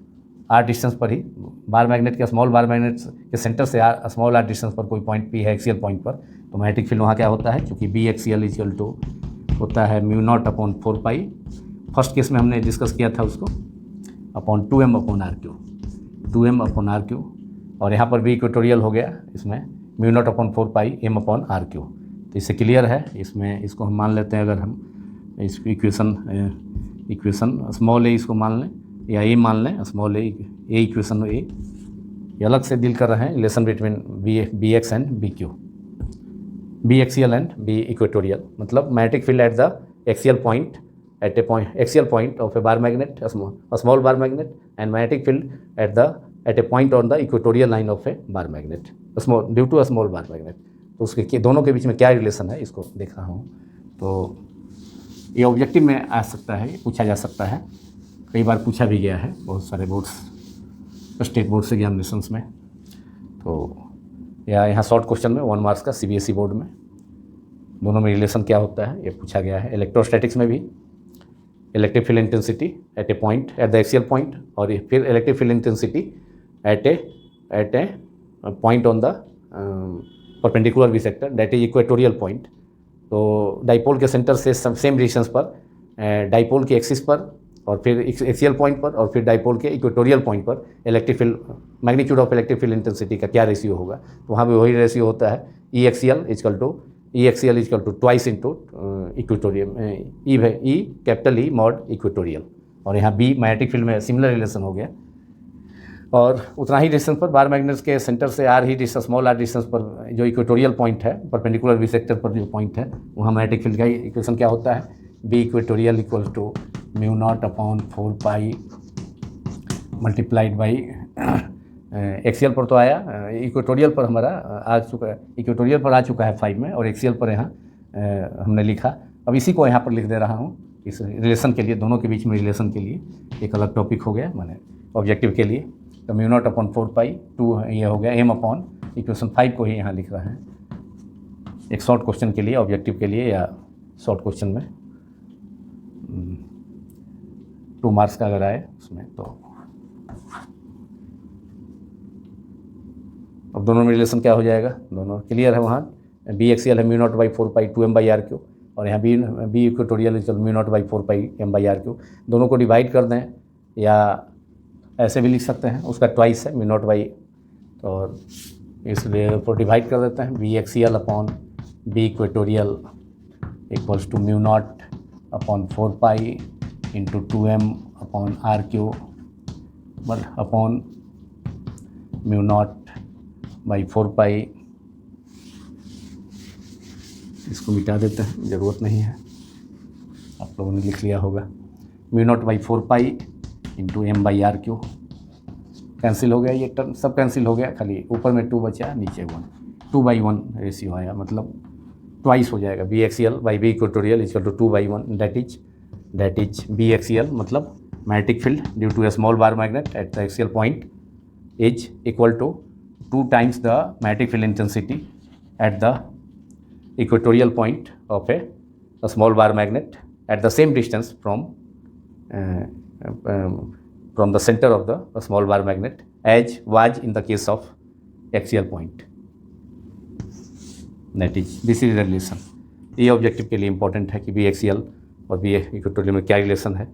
R distance पर ही बार मैग्नेट के स्मॉल बार मैग्नेट के सेंटर से स्मॉल आर डिस्टेंस पर कोई पॉइंट पी है एक्सियल पॉइंट पर, तो मैग्नेटिक फील्ड वहाँ क्या होता है, क्योंकि बी एक्सियल इक्वल टू होता है mu not upon 4 pi, first case में हमने डिस्कस किया था उसको, upon 2m upon R cube, 2m upon R cube, और यहाँ पर भी इक्वेटोरियल हो गया, इसमें mu not upon 4 pi m upon R cube. तो इससे क्लियर है, इसमें इसको हम मान लेते हैं, अगर हम इस इक्वेशन स्मॉल ए इसको मान लें या ए मान लें, स्मॉल ए इक्वेशन ए, ये अलग से डील कर रहे हैं relation between B X and B Q, B axial and B equatorial, मतलब magnetic field at the axial point at a point axial point of a bar magnet, a small bar magnet, and magnetic field at a point on the equatorial line of a bar magnet, due to a small bar magnet। तो उसके दोनों के बीच में क्या relation है इसको देख रहा हूँ। तो ये ऑब्जेक्टिव में आ सकता है, ये पूछा जा सकता है, कई बार पूछा भी गया है बहुत सारे बोर्ड्स, स्टेट बोर्ड्स एग्जामिनेशंस में। तो या यहाँ शॉर्ट क्वेश्चन में 1 मार्क्स का CBSE बोर्ड में दोनों में रिलेशन क्या होता है ये पूछा गया है। इलेक्ट्रोस्टैटिक्स में भी electric field intensity at a point at the axial point, और फिर electric field intensity at a point on the perpendicular bisector that is equatorial point. तो डाइपोल के सेंटर से सेम डिस्टेंस पर डाइपोल के axis पर और फिर एक्सियल पॉइंट पर और फिर डाइपोल के इक्वेटोरियल पॉइंट पर electric field magnitude of electric field intensity का क्या रेशियो होगा। तो वहाँ भी वही रेशियो होता है, E axial equal to twice into equatorial, E capital E mod equatorial, और यहाँ बी मैग्नेटिक फील्ड में सिमिलर रिलेशन हो गया। और उतना ही डिस्टेंस पर बार मैग्नेट्स के सेंटर से आर ही डिस्टेंस, स्मॉल आर डिस्टेंस पर जो इक्वेटोरियल पॉइंट है, परपेंडिकुलर बी सेक्टर पर जो पॉइंट है, वहाँ मैग्नेटिक फील्ड का इक्वेशन क्या होता है, B equatorial equal to mu not upon 4 pi multiplied by axial पर तो आया, इक्वेटोरियल पर हमारा आ चुका है, इक्वेटोरियल पर आ चुका है 5 में, और एक्सियल पर यहाँ हमने लिखा। अब इसी को यहाँ पर लिख दे रहा हूँ इस रिलेशन के लिए, दोनों के बीच में रिलेशन के लिए एक अलग टॉपिक हो गया माने ऑब्जेक्टिव के लिए। तो म्यू नॉट अपॉन 4 पाई 2 ये हो गया एम अपॉन इक्वेशन 5 को ही यहाँ लिख रहे हैं एक शॉर्ट क्वेश्चन के लिए, ऑब्जेक्टिव के लिए, या शॉर्ट क्वेश्चन में 2 मार्क्स का अगर आए उसमें। तो अब दोनों में रिलेशन क्या हो जाएगा, दोनों क्लियर है वहाँ। बी एक्सियल है mu naught by 4 pi 2m/r3, और यहाँ B equatorial equal mu naught by 4 pi m/r3। दोनों को डिवाइड कर दें या ऐसे भी लिख सकते हैं, उसका ट्वाइस है म्यू नॉट बाई, और इसलिए ऊपर डिवाइड कर देते हैं B axial upon B equatorial equals to mu not upon 4 pi into 2m/r3 but upon mu naught by 4 pi. इसको मिटा देते हैं, ज़रूरत नहीं है, आप लोगों ने लिख लिया होगा। Mu naught by 4 pi into m/r3 cancel हो गया, ये टर्म सब कैंसिल हो गया, खाली ऊपर में 2 बचा, नीचे 1, 2/1 रेशियो आया, मतलब ट्वाइस हो जाएगा। B axial by B equatorial equal to 2/1, that is B axial मतलब magnetic field due to a small bar magnet at the axial point is equal to 2 times the magnetic field intensity at the equatorial point of a small bar magnet at the same distance from the center of the small bar magnet as was in the case of axial point. That is, this is the relation. ये objective के लिए important है कि B axial और B equatorial में क्या relation है,